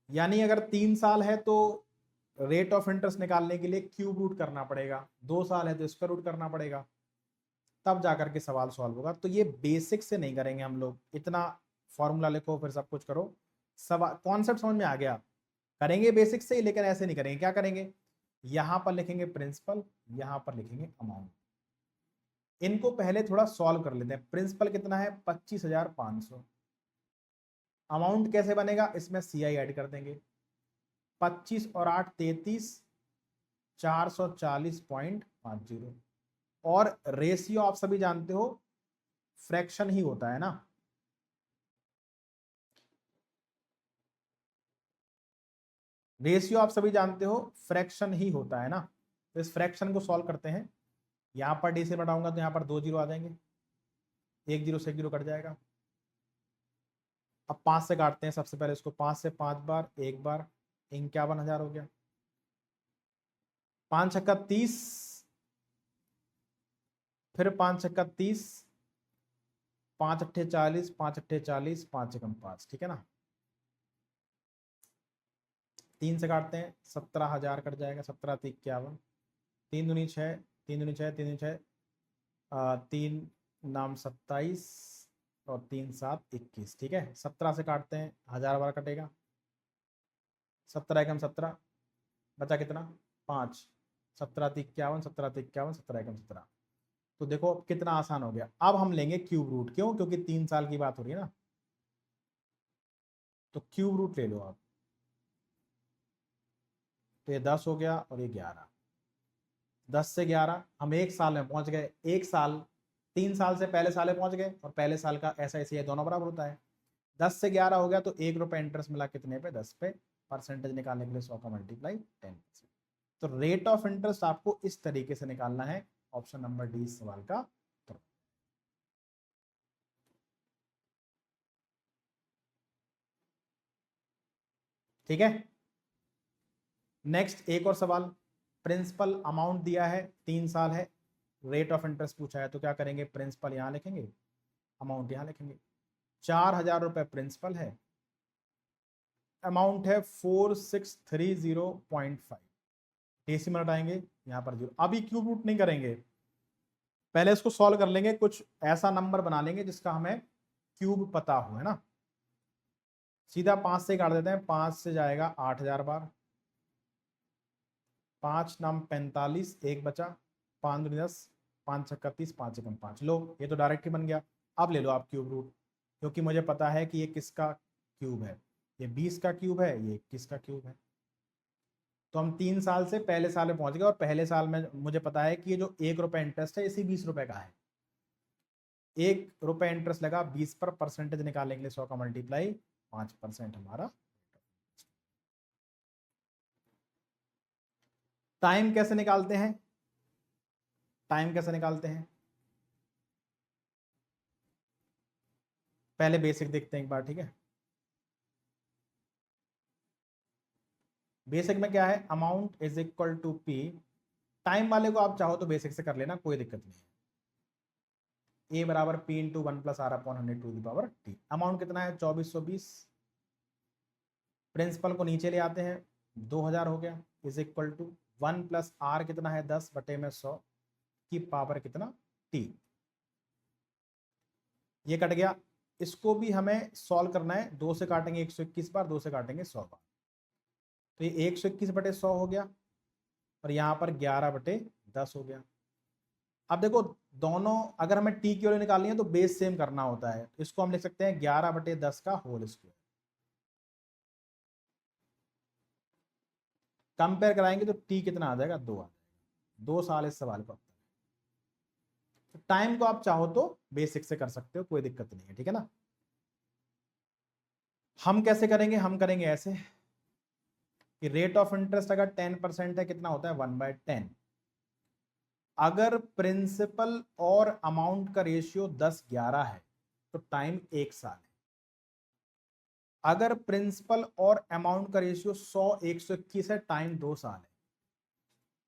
S1: यानी अगर 3 साल है तो रेट ऑफ इंटरेस्ट निकालने के लिए क्यूब रूट करना पड़ेगा, 2 साल है तो स्क्वायर रूट करना पड़ेगा, तब जाकर के सवाल सॉल्व होगा। तो ये बेसिक से नहीं करेंगे हम लोग, इतना फॉर्मूला लिखो फिर सब कुछ करो, सवाल कॉन्सेप्ट समझ में आ गया। करेंगे बेसिक से ही, लेकिन ऐसे नहीं करेंगे। क्या करेंगे, यहां पर लिखेंगे प्रिंसिपल, यहां पर लिखेंगे अमाउंट। इनको पहले थोड़ा सॉल्व कर लेते हैं। प्रिंसिपल कितना है, 25,500। अमाउंट कैसे बनेगा, इसमें CI ऐड कर देंगे, 25 और 8 33, 440.50। और रेशियो आप सभी जानते हो फ्रैक्शन ही होता है ना, रेशियो आप सभी जानते हो फ्रैक्शन ही होता है ना। तो इस फ्रैक्शन को सॉल्व करते हैं। यहां पर डी से बढ़ाऊंगा तो यहां पर 2 जीरो आ जाएंगे, 1 जीरो से 1 जीरो कट जाएगा। अब 5 से काटते हैं, सबसे पहले इसको 5 से 5 बार, एक बार 51,000 हो गया। 5 छक्का 30, फिर 5 छक्का 30, 5 अट्ठे 40, 5 अट्ठे 40, 5 एकम 5, ठीक है ना। 3 से काटते हैं, 17,000 कट जाएगा, 17 × 51, 3 दूनी 6, 3 दूनी 6, 3 दूनी 6, 3 नाम 27 और 3 7 21, ठीक है। 17 से काटते हैं, 1000 बार कटेगा, 17 एकम 17, बचा कितना 5, 17 × 51, 17 × 51, 17 एकम 17। तो देखो कितना आसान हो गया। अब हम लेंगे क्यूब रूट, क्यों, क्योंकि 3 साल की बात हो रही है ना। तो क्यूब रूट ले लो आप, तो ये 10 हो गया और ये 11, 10 से 11 हम 1 साल में पहुंच गए। 1 साल, 3 साल से पहले साल में पहुंच गए, और पहले साल का SI दोनों बराबर होता है। 10 से 11 हो गया तो 1 रुपये इंटरेस्ट मिला कितने पे, 10 पे। परसेंटेज निकालने के लिए 100 का मल्टीप्लाई 10%। तो रेट ऑफ इंटरेस्ट आपको इस तरीके से निकालना है। ऑप्शन नंबर डी इस सवाल का उत्तर। ठीक है, नेक्स्ट एक और सवाल। प्रिंसिपल अमाउंट दिया है, 3 साल है, रेट ऑफ इंटरेस्ट पूछा है, तो क्या करेंगे, प्रिंसिपल यहां लिखेंगे, अमाउंट यहां लिखेंगे। 4,000 रुपए प्रिंसिपल है, अमाउंट है 4630.5, डेसिमल हटाएंगे, यहाँ पर 0। अभी क्यूब रूट नहीं करेंगे, पहले इसको सॉल्व कर लेंगे, कुछ ऐसा नंबर बना लेंगे जिसका हमें क्यूब पता हो, है ना। सीधा 5 से काट देते हैं, 5 से जाएगा 8,000 बार, 5 नाम 45, एक बचा, 5 दूनी 10, 5 छक्का 30, 5 एकम 5। लो ये तो डायरेक्ट ही बन गया। अब ले लो आप क्यूब रूट, क्योंकि मुझे पता है कि ये किसका क्यूब है, ये 20 का क्यूब है, ये 21 का क्यूब है। तो हम 3 साल से पहले साल में पहुंच गए, और पहले साल में मुझे पता है कि ये जो 1 रुपये इंटरेस्ट है इसी 20 रुपए का है। 1 रुपये इंटरेस्ट लगा 20 पर, परसेंटेज निकालने के लिए 100 का मल्टीप्लाई 5% हमारा। टाइम कैसे निकालते हैं, टाइम कैसे निकालते हैं, पहले बेसिक देखते हैं एक बार, ठीक है। बेसिक में क्या है, amount is equal to P. Time वाले को आप चाहो तो बेसिक से कर लेना, कोई दिक्कत नहीं है। ए बराबर P into 1 + R/100 T. Amount कितना है, 2420। प्रिंसिपल को नीचे ले आते हैं, 2000 हो गया, इज इक्वल टू 1 + R कितना है, 10/100 की पावर कितना, टी। ये कट गया, इसको भी हमें सॉल्व करना है। 2 से काटेंगे 121 बार, 2 से काटेंगे 100 बार, तो ये 121/100 हो गया, और यहाँ पर 11/10 हो गया। अब देखो दोनों, अगर हमें टी की वैल्यू निकालनी है तो बेस सेम करना होता है। इसको हम लिख सकते हैं 11/10 का होल स्क्वायर। कंपेयर कराएंगे तो टी कितना आ जाएगा, 2 आ जाएगा। 2 साल इस सवाल का। तो टाइम को आप चाहो तो बेसिक से कर सकते हो, कोई दिक्कत नहीं है, ठीक है ना। हम कैसे करेंगे, हम करेंगे ऐसे कि रेट ऑफ इंटरेस्ट अगर 10% है, कितना होता है, 1/10। अगर प्रिंसिपल और अमाउंट का रेशियो 10-11 है तो टाइम 1 साल है। अगर प्रिंसिपल और अमाउंट का रेशियो 100:121 है, टाइम 2 साल है।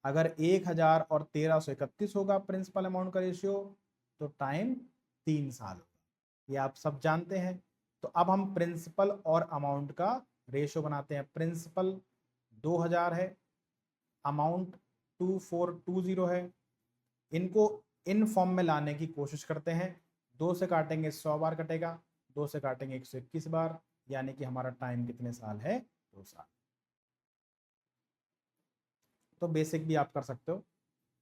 S1: अगर 1000 और 1331 होगा प्रिंसिपल अमाउंट का रेशियो, तो टाइम 3 साल होगा। ये आप सब जानते हैं। तो अब हम प्रिंसिपल और अमाउंट का रेशियो बनाते हैं। प्रिंसिपल 2000 है, अमाउंट 2420 है। इनको इन फॉर्म में लाने की कोशिश करते हैं। 2 से काटेंगे 100 बार कटेगा, 2 से काटेंगे 121 बार, यानी कि हमारा टाइम कितने साल है? 2 साल। तो बेसिक भी आप कर सकते हो,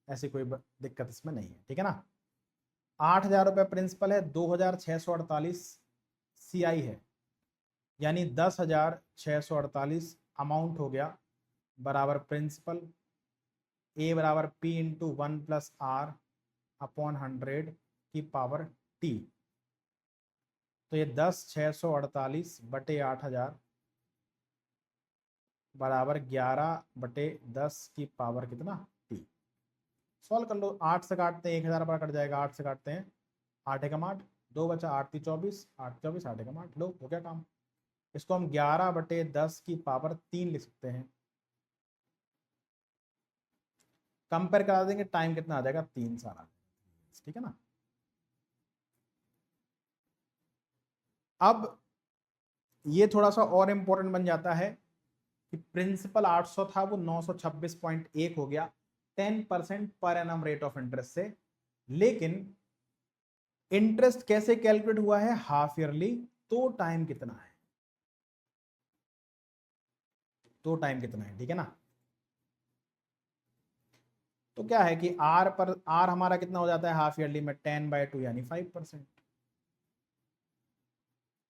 S1: ऐसी कोई दिक्कत इसमें नहीं है, ठीक है ना। 8000 रुपये प्रिंसिपल है, 2648 CI है, यानी 10,648 अमाउंट हो गया, बराबर प्रिंसिपल। ए बराबर P इंटू 1+R/100 की पावर T। तो ये 10,648 बटे 8000 बराबर 11/10 की पावर कितना? T। सॉल्व कर लो। 8 से काटते हैं 1000 बार कट जाएगा, 8 से काटते हैं 8 एकम 8, 2 बचा 8 × 24, 8 × 24 8 एकम 8। लो हो गया काम। इसको हम 11/10 की पावर 3 लिख सकते हैं। कंपेयर करा देंगे, टाइम कितना आ जाएगा? 3 साल आ जाएगा, ठीक है ना। अब ये थोड़ा सा और इंपॉर्टेंट बन जाता है कि प्रिंसिपल 800 था, वो 926.1 हो गया 10% per annum rate of interest से। लेकिन इंटरेस्ट कैसे कैलकुलेट हुआ है? Half yearly. तो टाइम कितना है? तो टाइम कितना है, ठीक है ना। तो क्या है कि आर पर आर हमारा कितना हो जाता है हाफ ईयरली में? 10/2 यानी 5%।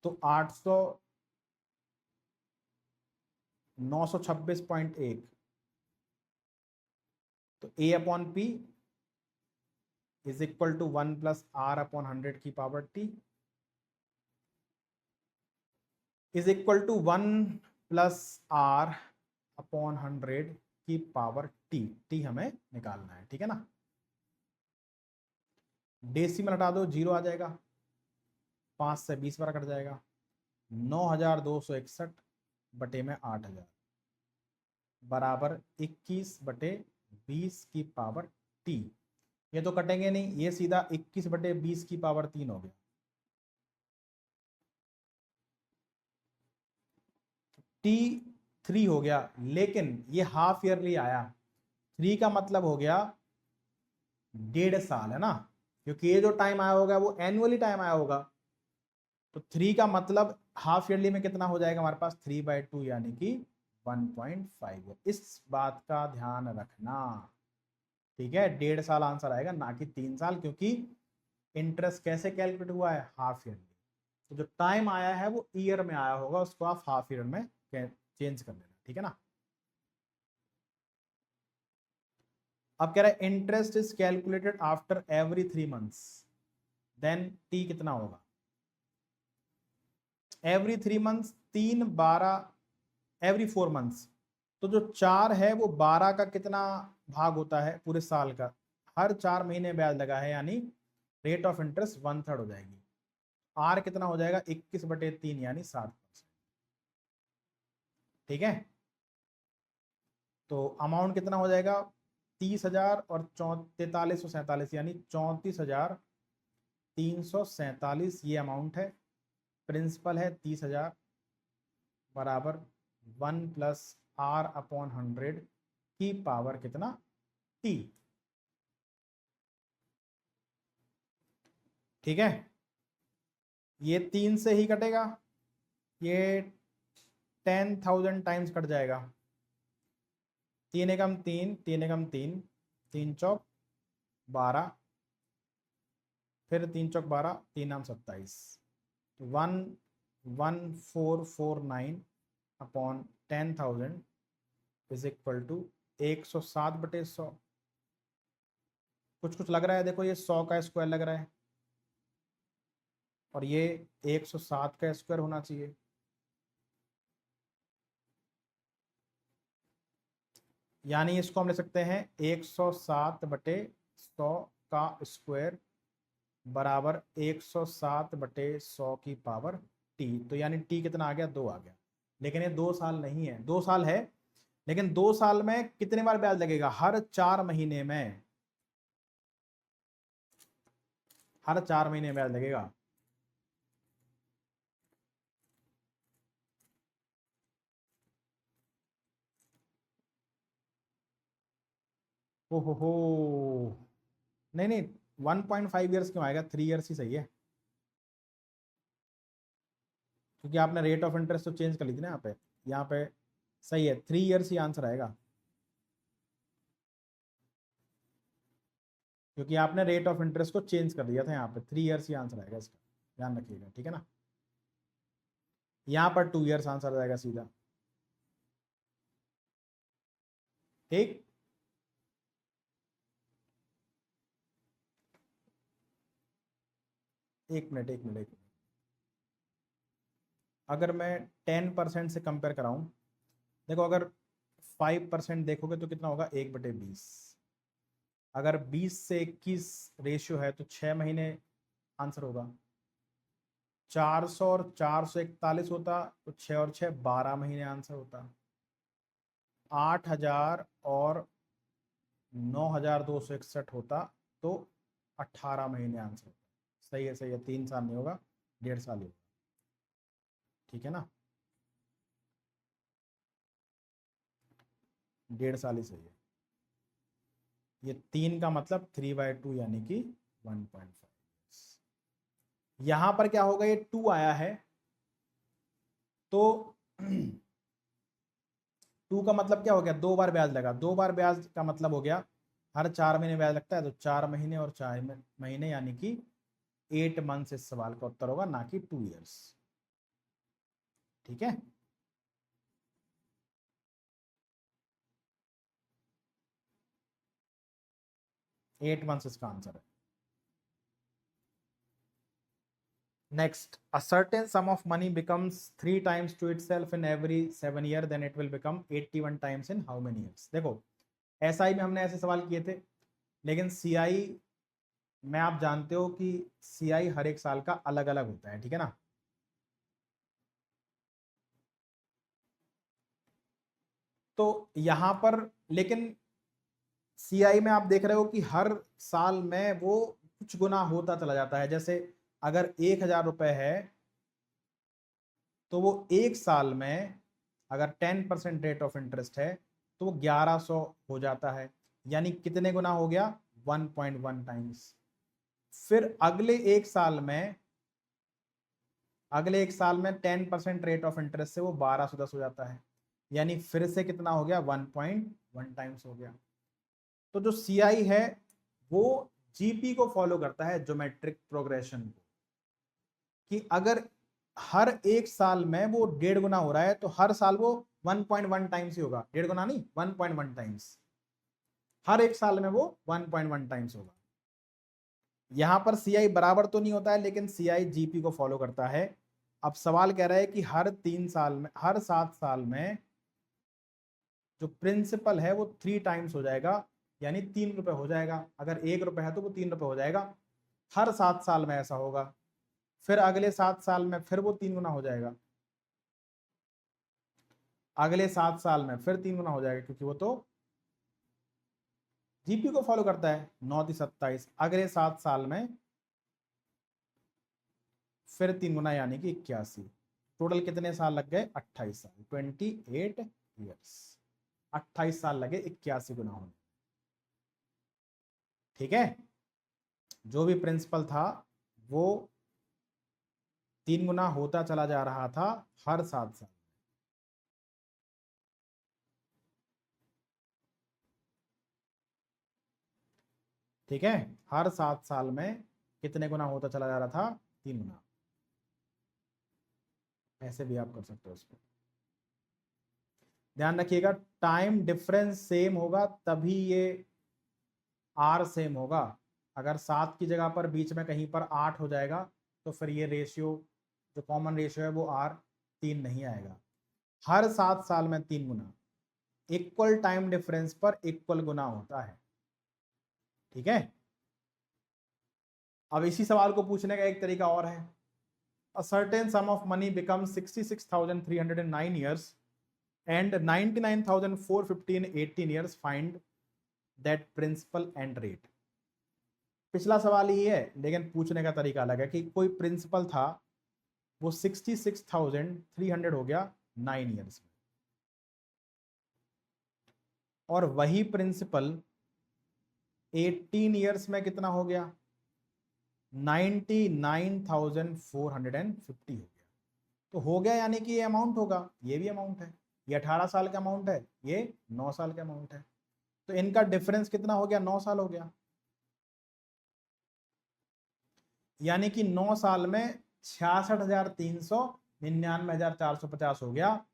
S1: तो 800 926.1, तो A/P is equal to 1+R/100 की power T is equal to 1+R/100 की पावर T हमें निकालना है, ठीक है ना। डेसिमल हटा दो, 0 आ जाएगा, 5 से 20 बार कट जाएगा, 9261 बटे में 8000 बराबर 21/20 की पावर T। ये तो कटेंगे नहीं, ये सीधा 21/20 की पावर 3 हो गया। T3 हो गया, लेकिन ये हाफ ईयरली आया। 3 का मतलब हो गया 1.5 साल, है ना, क्योंकि ये जो टाइम आया होगा वो एनुअली टाइम आया होगा। तो 3 का मतलब हाफ ईयरली में कितना हो जाएगा हमारे पास? 3/2 यानी कि 1.5। इस बात का ध्यान रखना, ठीक है। 1.5 साल आंसर आएगा, ना कि 3 साल, क्योंकि इंटरेस्ट कैसे कैलकुलेट हुआ है? Half yearly. तो जो टाइम आया है वो ईयर में आया होगा, उसको आप हाफ ईयर में चेंज कर लेना, ठीक है ना। अब कह रहा है interest is calculated after every 3 months, then T कितना होगा? Every 3 months 3 12 every 4 months. तो जो 4 है वो 12 का कितना भाग होता है पूरे साल का? हर 4 महीने ब्याज लगा है, यानी रेट ऑफ इंटरेस्ट 1/3 हो जाएगी। आर कितना हो जाएगा? 21/3 यानी 60%, ठीक है। तो अमाउंट कितना हो जाएगा? 30,000 और 4347 यानी 34,347 ये अमाउंट है। प्रिंसिपल है 30,000 बराबर 1+R/100 की पावर कितना? T, ठीक है। ये 3 से ही कटेगा, ये 10,000 टाइम्स कट जाएगा। 3 एकम 3, 3 एकम 3, 3 चौक 12, फिर 3 चौक 12, 3 नाम 27, 11449 अपॉन 10,000 इज इक्वल टू 107/100। कुछ कुछ लग रहा है, देखो ये 100 का स्क्वायर लग रहा है और ये 107 का स्क्वायर होना चाहिए। यानी इसको हम ले सकते हैं 107/100 का स्क्वायर बराबर 107/100 की पावर टी, तो यानी टी कितना आ गया, 2 आ गया। लेकिन ये 2 साल नहीं है, 2 साल है, लेकिन 2 साल में कितने बार ब्याज लगेगा, हर 4 महीने में, हर 4 महीने ब्याज लगेगा। हो, नहीं नहीं, 1.5 ईयर्स क्यों आएगा, 3 ईयर्स ही सही है, क्योंकि आपने रेट ऑफ इंटरेस्ट तो चेंज कर ली थी ना यहाँ पे सही है, 3 ईयर्स ही आंसर आएगा, क्योंकि आपने रेट ऑफ इंटरेस्ट को चेंज कर दिया था, यहाँ पे 3 ईयर्स ही आंसर आएगा इसका, ध्यान रखिएगा, ठीक है ना। यहाँ पर 2 ईयर्स आंसर आ जाएगा सीधा, ठीक। एक मिनट, अगर मैं 10% से कंपेयर कराऊं, देखो अगर 5% देखोगे तो कितना होगा, 1/20। अगर 20 से 21 रेशियो है तो 6 महीने आंसर होगा। 400 और 441 होता तो 6 और 6 12 महीने आंसर होता। 8000 और 9261 होता तो 18 महीने आंसर होता। सही है, 3 साल नहीं होगा, 1.5 साल ही होगा, ठीक है ना, 1.5 साल ही सही है। ये 3 का मतलब 3/2 यानी कि 1.5। यहां पर क्या होगा, ये 2 आया है तो 2 का मतलब क्या हो गया, 2 बार ब्याज लगा, 2 बार ब्याज का मतलब हो गया हर 4 महीने ब्याज लगता है, तो 4 महीने और 4 महीने यानी कि 8 मंथ्स इस सवाल का उत्तर होगा, ना कि 2 ईयर्स, ठीक है। एट मंथ्स इसका आंसर है। Next, a certain sum of money becomes 3 times to itself in every 7 year, then it will become 81 times in how many years? देखो SI में हमने ऐसे सवाल किए थे, लेकिन CI में आप जानते हो कि CI हर एक साल का अलग अलग होता है, ठीक है ना। तो यहां पर लेकिन CI में आप देख रहे हो कि हर साल में वो कुछ गुना होता चला जाता है। जैसे अगर 1000 रुपए है तो वो एक साल में अगर 10% रेट ऑफ इंटरेस्ट है तो वो 1100 हो जाता है, यानी कितने गुना हो गया, 1.1 टाइम्स। फिर अगले एक साल में 10% रेट ऑफ इंटरेस्ट से वो 1210 हो जाता है, यानी फिर से कितना हो गया, 1.1 टाइम्स हो गया। तो जो CI है वो GP को फॉलो करता है, ज्योमेट्रिक प्रोग्रेशन को, कि अगर हर एक साल में वो 1.5 गुना हो रहा है तो हर साल वो 1.1 टाइम्स ही होगा, 1.5 गुना नहीं, 1.1 टाइम्स, हर एक साल में वो 1.1 टाइम्स होगा। यहां पर CI बराबर तो नहीं होता है, लेकिन CI GP को फॉलो करता है। अब सवाल कह रहा है कि हर 7 साल में जो प्रिंसिपल है वो 3 टाइम्स हो जाएगा, यानी 3 रुपए हो जाएगा। अगर 1 रुपए है तो वो 3 रुपए हो जाएगा, हर 7 साल में ऐसा होगा। फिर अगले 7 साल में फिर वो 3 गुना हो जाएगा, अगले 7 साल में फिर 3 गुना हो जाएगा, क्योंकि वो तो GP को फॉलो करता है। 9×27, अगले 7 साल में फिर 3 गुना यानी कि 81। टोटल कितने साल लग गए, 28 साल, 28 ईयर्स, 28 साल लगे 81 गुना होने, ठीक है। जो भी प्रिंसिपल था वो 3 गुना होता चला जा रहा था हर 7 साल, ठीक है। हर 7 साल में कितने गुना होता चला जा रहा था, 3 गुना। ऐसे भी आप कर सकते हो इसको, ध्यान रखिएगा। टाइम डिफरेंस सेम होगा तभी ये R सेम होगा। अगर 7 की जगह पर बीच में कहीं पर 8 हो जाएगा तो फिर ये रेशियो, जो कॉमन रेशियो है वो R 3 नहीं आएगा। हर 7 साल में 3 गुना, इक्वल टाइम डिफरेंस पर इक्वल गुना होता है, ठीक है। अब इसी सवाल को पूछने का एक तरीका और है। a certain sum of money becomes 66,309 years and 99,415 18 years, find that principal and rate. पिछला सवाल ही है लेकिन पूछने का तरीका अलग है कि कोई प्रिंसिपल था वो 66,300 हो गया 9 ईयर्स में, और वही प्रिंसिपल 18 ईयर्स में कितना हो गया 99,450 हो गया। तो हो गया यानी कि ये अमाउंट होगा, ये भी अमाउंट है, ये 18 साल का अमाउंट है, ये 9 साल का अमाउंट है, तो इनका डिफरेंस कितना हो गया 9 साल हो गया, यानी कि 9 साल में 66,300 99,450 हो गया।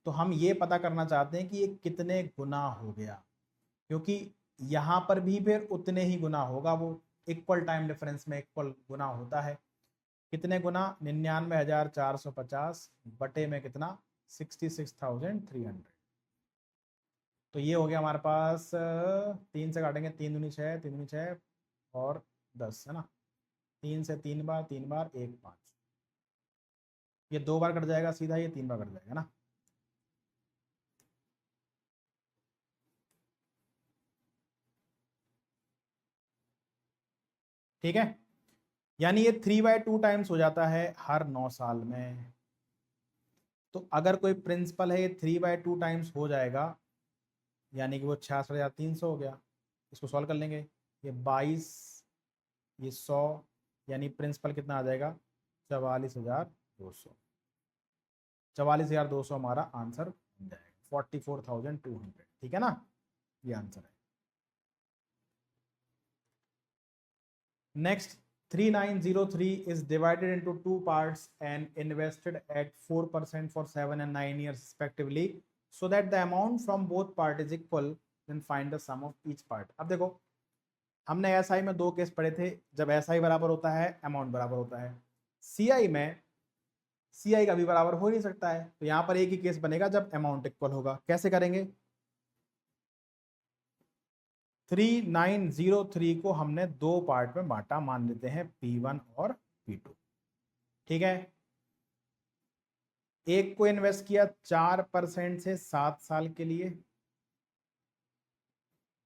S1: तो हम ये पता करना चाहते हैं कि ये कितने गुना हो गया, क्योंकि यहां पर भी फिर उतने ही गुना होगा, वो इक्वल टाइम डिफरेंस में इक्वल गुना होता है। कितने गुना 99,450 बटे में कितना 66,300। तो ये हो गया हमारे पास 3 से काटेंगे 3 दूनी 6 3 दूनी 6 और 10 है ना, 3 से 3 बार 3 बार 1 5, ये 2 बार कट जाएगा सीधा, ये 3 बार कट जाएगा ना। ठीक है, यानी ये 3/2 टाइम्स हो जाता है हर 9 साल में। तो अगर कोई प्रिंसिपल है ये 3/2 टाइम्स हो जाएगा, यानी कि वो 66,300 हो गया। इसको सॉल्व कर लेंगे, ये 22 ये 100, यानी प्रिंसिपल कितना आ जाएगा 44,200। 44,200 हमारा आंसर बन जाएगा, 44,200। ठीक है ना, ये आंसर है। Next 3903 is divided into 2 parts and invested at 4% for 7 and 9 years respectively, so that the amount from both part is equal, then find the sum of each part। अब देखो हमने एसआई में 2 केस पढ़े थे, जब SI बराबर होता है अमाउंट बराबर होता है, सीआई में सीआई का भी बराबर हो नहीं सकता है, तो यहाँ पर एक ही केस बनेगा जब अमाउंट इक्वल होगा। कैसे करेंगे, 3903 को हमने 2 पार्ट में बांटा, मान लेते हैं P1 और P2। ठीक है, एक को इन्वेस्ट किया 4% से 7 साल के लिए,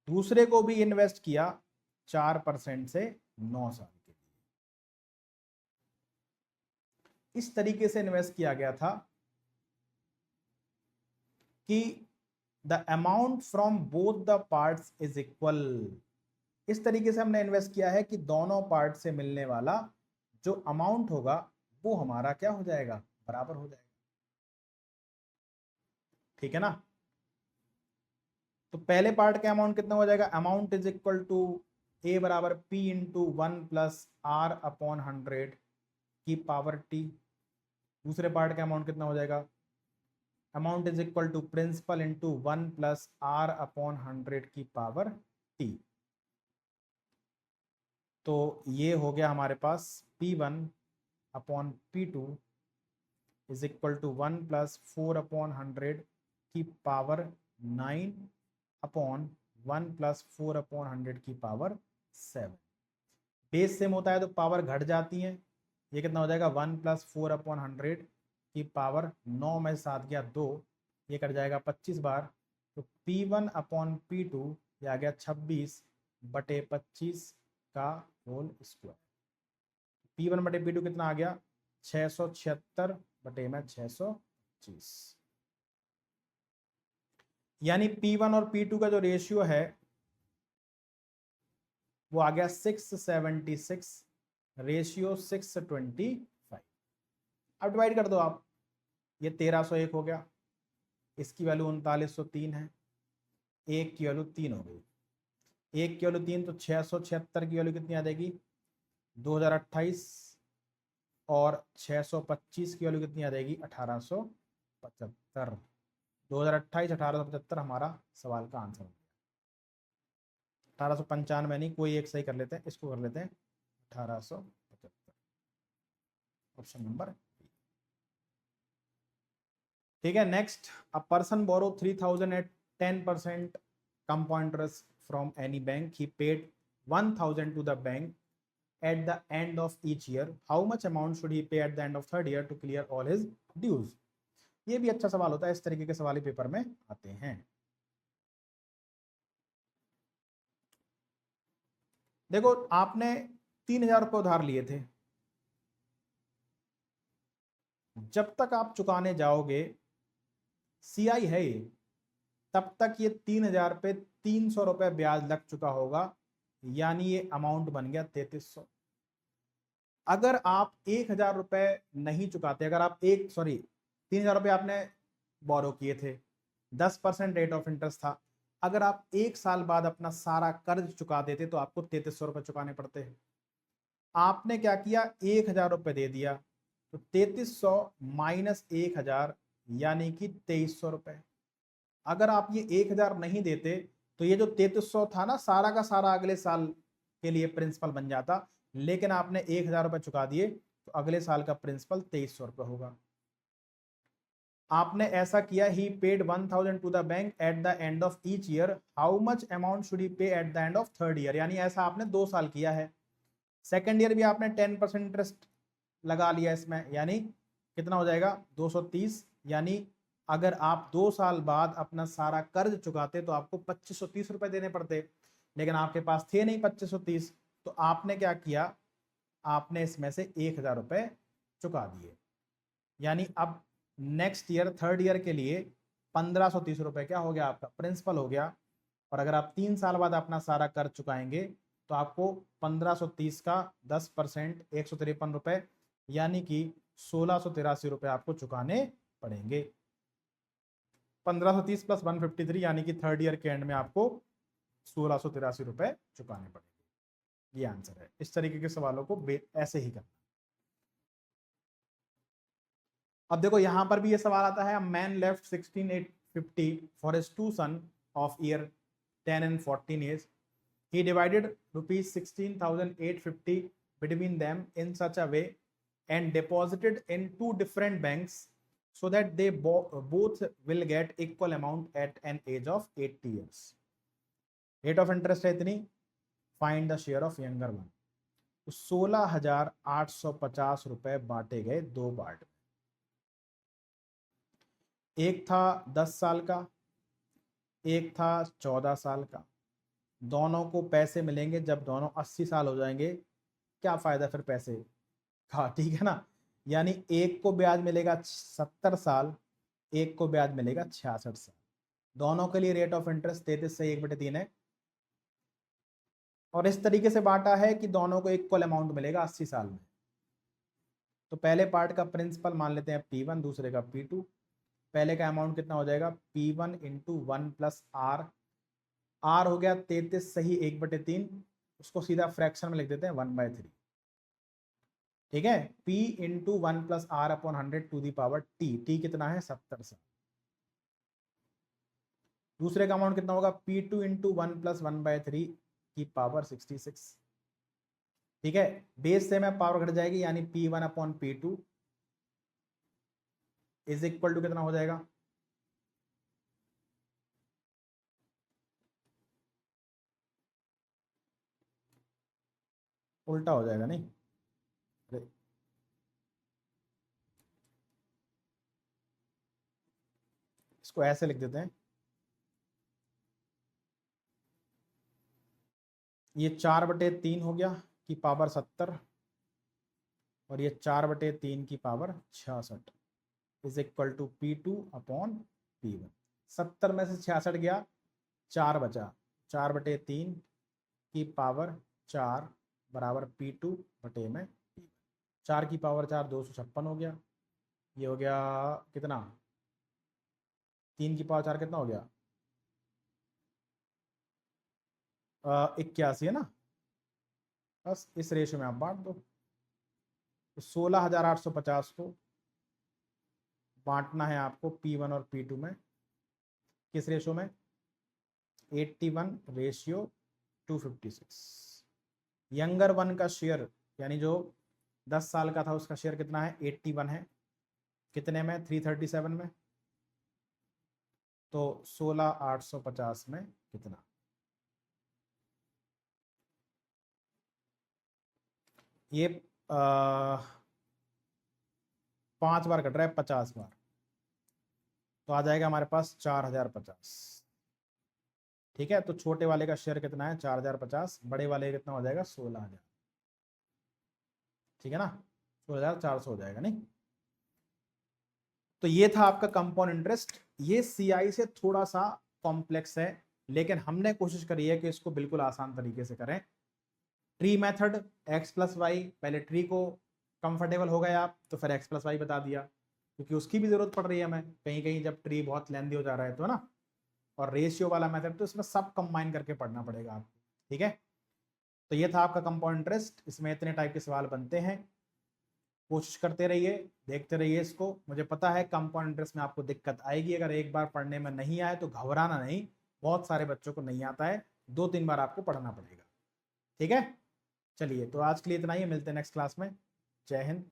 S1: दूसरे को भी इन्वेस्ट किया 4% से 9 साल के लिए। इस तरीके से इन्वेस्ट किया गया था कि the amount from both the parts is equal. इस तरीके से हमने इन्वेस्ट किया है कि दोनों पार्ट से मिलने वाला जो अमाउंट होगा वो हमारा क्या हो जाएगा, बराबर हो जाएगा। ठीक है ना, तो पहले पार्ट का अमाउंट कितना हो जाएगा, amount is equal to A बराबर P into 1 plus R upon 100 की पावर T। दूसरे पार्ट का अमाउंट कितना हो जाएगा, amount is equal to principal into 1 plus R upon 100 की पावर T। तो ये हो गया हमारे पास P1 upon P2 is equal to 1 plus 4 upon 100 की पावर 9 अपॉन 1 प्लस 4 अपॉन 100 की पावर 7। बेस सेम होता है तो पावर घट जाती है, ये कितना हो जाएगा 1 प्लस 4 अपॉन 100 की पावर 9 में 7 गया 2, ये कट जाएगा 25 बार। तो P1 अपॉन P2 ये आ गया 26 बटे 25 का होल स्क्वायर। P1 बटे P2 कितना आ गया 676 बटे में 625, यानी P1 और P2 का जो रेशियो है वो आ गया 676 रेशियो 625। अब डिवाइड कर दो आप, ये 1301 हो गया, इसकी वैल्यू 3903 है, एक की वैल्यू 3 हो गई, एक की वैल्यू 3 तो 676 की वैल्यू कितनी आ जाएगी 2028, और 625 की वैल्यू कितनी आ जाएगी 1875। 2028 1875 हमारा सवाल का आंसर हो गया। 1895 नहीं, कोई एक सही कर लेते हैं, इसको कर लेते हैं 1875, ऑप्शन नंबर। ठीक है, next, a person borrow 3000 at 10% compound interest from any bank. He paid 1000 to the bank at the end of each year, how much amount should he pay at the end of third year to clear all his dues? ये भी अच्छा सवाल होता है, इस तरीके के सवाल पेपर में आते हैं। देखो आपने 3,000 रुपये उधार लिए थे, जब तक आप चुकाने जाओगे सीआई है ये, तब तक ये 3,000 पे 300 रुपये ब्याज लग चुका होगा, यानी ये अमाउंट बन गया 3300। अगर आप 1,000 रुपये नहीं चुकाते, अगर आप 3,000 रुपये आपने बोरो किए थे, 10% रेट ऑफ इंटरेस्ट था, अगर आप 1 साल बाद अपना सारा कर्ज चुका देते तो आपको 3300 रुपये चुकाने पड़ते हैं। आपने क्या किया, 1,000 रुपये दे दिया, तो 3300 माइनस 1,000 यानी कि 2300 रुपये। अगर आप ये 1,000 नहीं देते तो ये जो 3300 था ना, सारा का सारा अगले साल के लिए प्रिंसिपल बन जाता, लेकिन आपने 1,000 रुपये चुका दिए तो अगले साल का प्रिंसिपल 2300 रुपये होगा। आपने ऐसा किया, he paid 1,000 to the bank at the end of each year, how much amount should he pay at the end of third year, यानी ऐसा आपने 2 साल किया है। सेकेंड ईयर भी आपने 10% इंटरेस्ट लगा लिया इसमें, यानी कितना हो जाएगा 230, यानी अगर आप 2 साल बाद अपना सारा कर्ज चुकाते तो आपको 2530 रुपए देने पड़ते, लेकिन आपके पास थे नहीं 2530, तो आपने क्या किया, आपने इसमें से 1,000 रुपये चुका दिए, यानी अब नेक्स्ट ईयर थर्ड ईयर के लिए 1530 रुपये क्या हो गया, आपका प्रिंसिपल हो गया। और अगर आप 3 साल बाद अपना सारा कर्ज चुकाएंगे तो आपको 1530 का 10% 153 रुपये, यानी कि 1683 रुपये आपको चुकाने पड़ेंगे। 1530 प्लस 153 यानी कि थर्ड ईयर के एंड में आपको 1683 रुपये चुकाने पड़ेंगे। ये आंसर है। इस तरीके के सवालों को ऐसे ही करना। अब देखो यहां पर भी ये सवाल आता है, man left 16,850 for his 2 son of year 10 and 14 years. He divided rupees 16,850 between them in such a way and deposited in 2 different banks so that they both will get equal amount at an age of 80 years. Rate of interest है इतनी, find the share of younger one. तो 16,850 रुपए बांटे गए 2 part में। एक था 10 साल का, एक था 14 साल का। दोनों को पैसे मिलेंगे जब दोनों 80 साल हो जाएंगे। क्या फायदा फिर पैसे का, ठीक है ना। यानी एक को ब्याज मिलेगा 70 साल, एक को ब्याज मिलेगा 66 साल। दोनों के लिए रेट ऑफ इंटरेस्ट 33 से 1/3 है, और इस तरीके से बांटा है कि दोनों को इक्वल अमाउंट मिलेगा 80 साल में। तो पहले पार्ट का प्रिंसिपल मान लेते हैं P1, दूसरे का P2। पहले का अमाउंट कितना हो जाएगा, P1 into 1 plus are. Are हो गया 33 सही 1/3, उसको सीधा फ्रैक्शन में लिख देते हैं 1/3, ठीक है। P into 1 plus R upon 100 to the power T. T कितना है 70 साल। दूसरे का अमाउंट कितना होगा, P2 इंटू 1 प्लस 1/3 की पावर 66, ठीक है। बेस से में पावर घट जाएगी, यानी P1 upon P2 is equal to कितना हो जाएगा, उल्टा हो जाएगा नहीं, इसको ऐसे लिख देते हैं, ये 4/3 हो गया की पावर 70, और ये 4/3 की power 66 is equal to P2 upon P1। 70 में से 66 गया, 4 बचा, 4/3 की पावर 4 बराबर P2 बटे में P1। 4 की पावर 4 256 हो गया। ये हो गया कितना, 3 की पावर 4 कितना हो गया, 81 है ना। बस इस रेशो में आप बांट दो। तो 16,850 को बांटना है आपको P1 और P2 में, किस रेशो में, 81:256। यंगर वन का शेयर यानी जो 10 साल का था उसका शेयर कितना है, 81 है, कितने में, 337 में। तो 16,850 में कितना, ये 5 बार कट रहा है, 50 बार, तो आ जाएगा हमारे पास 4050। ठीक है, तो छोटे वाले का शेयर कितना है 4050, बड़े वाले कितना हो जाएगा 16000। ठीक है ना, 16400 हो जाएगा नहीं। तो ये था आपका कंपाउंड इंटरेस्ट। ये सीआई से थोड़ा सा कॉम्प्लेक्स है, लेकिन हमने कोशिश करी है कि इसको बिल्कुल आसान तरीके से करें। Tree method x plus Y, पहले ट्री को कंफर्टेबल हो गए आप तो फिर x प्लस वाई बता दिया, क्योंकि उसकी भी जरूरत पड़ रही है हमें कहीं कहीं जब ट्री बहुत लेंदी हो जा रहा है तो, है ना। और रेशियो वाला मेथड तो इसमें सब कंबाइन करके पढ़ना पड़ेगा आपको। ठीक है, तो ये था आपका कंपाउंड इंटरेस्ट। इसमें इतने टाइप के सवाल बनते हैं, कोशिश करते रहिए, देखते रहिए इसको। मुझे पता है कंपाउंड इंटरेस्ट में आपको दिक्कत आएगी, अगर एक बार पढ़ने में नहीं आए तो घबराना नहीं, बहुत सारे बच्चों को नहीं आता है, 2-3 बार आपको पढ़ना पड़ेगा। ठीक है, चलिए तो आज के लिए इतना ही, मिलते हैं नेक्स्ट क्लास में। जय हिंद।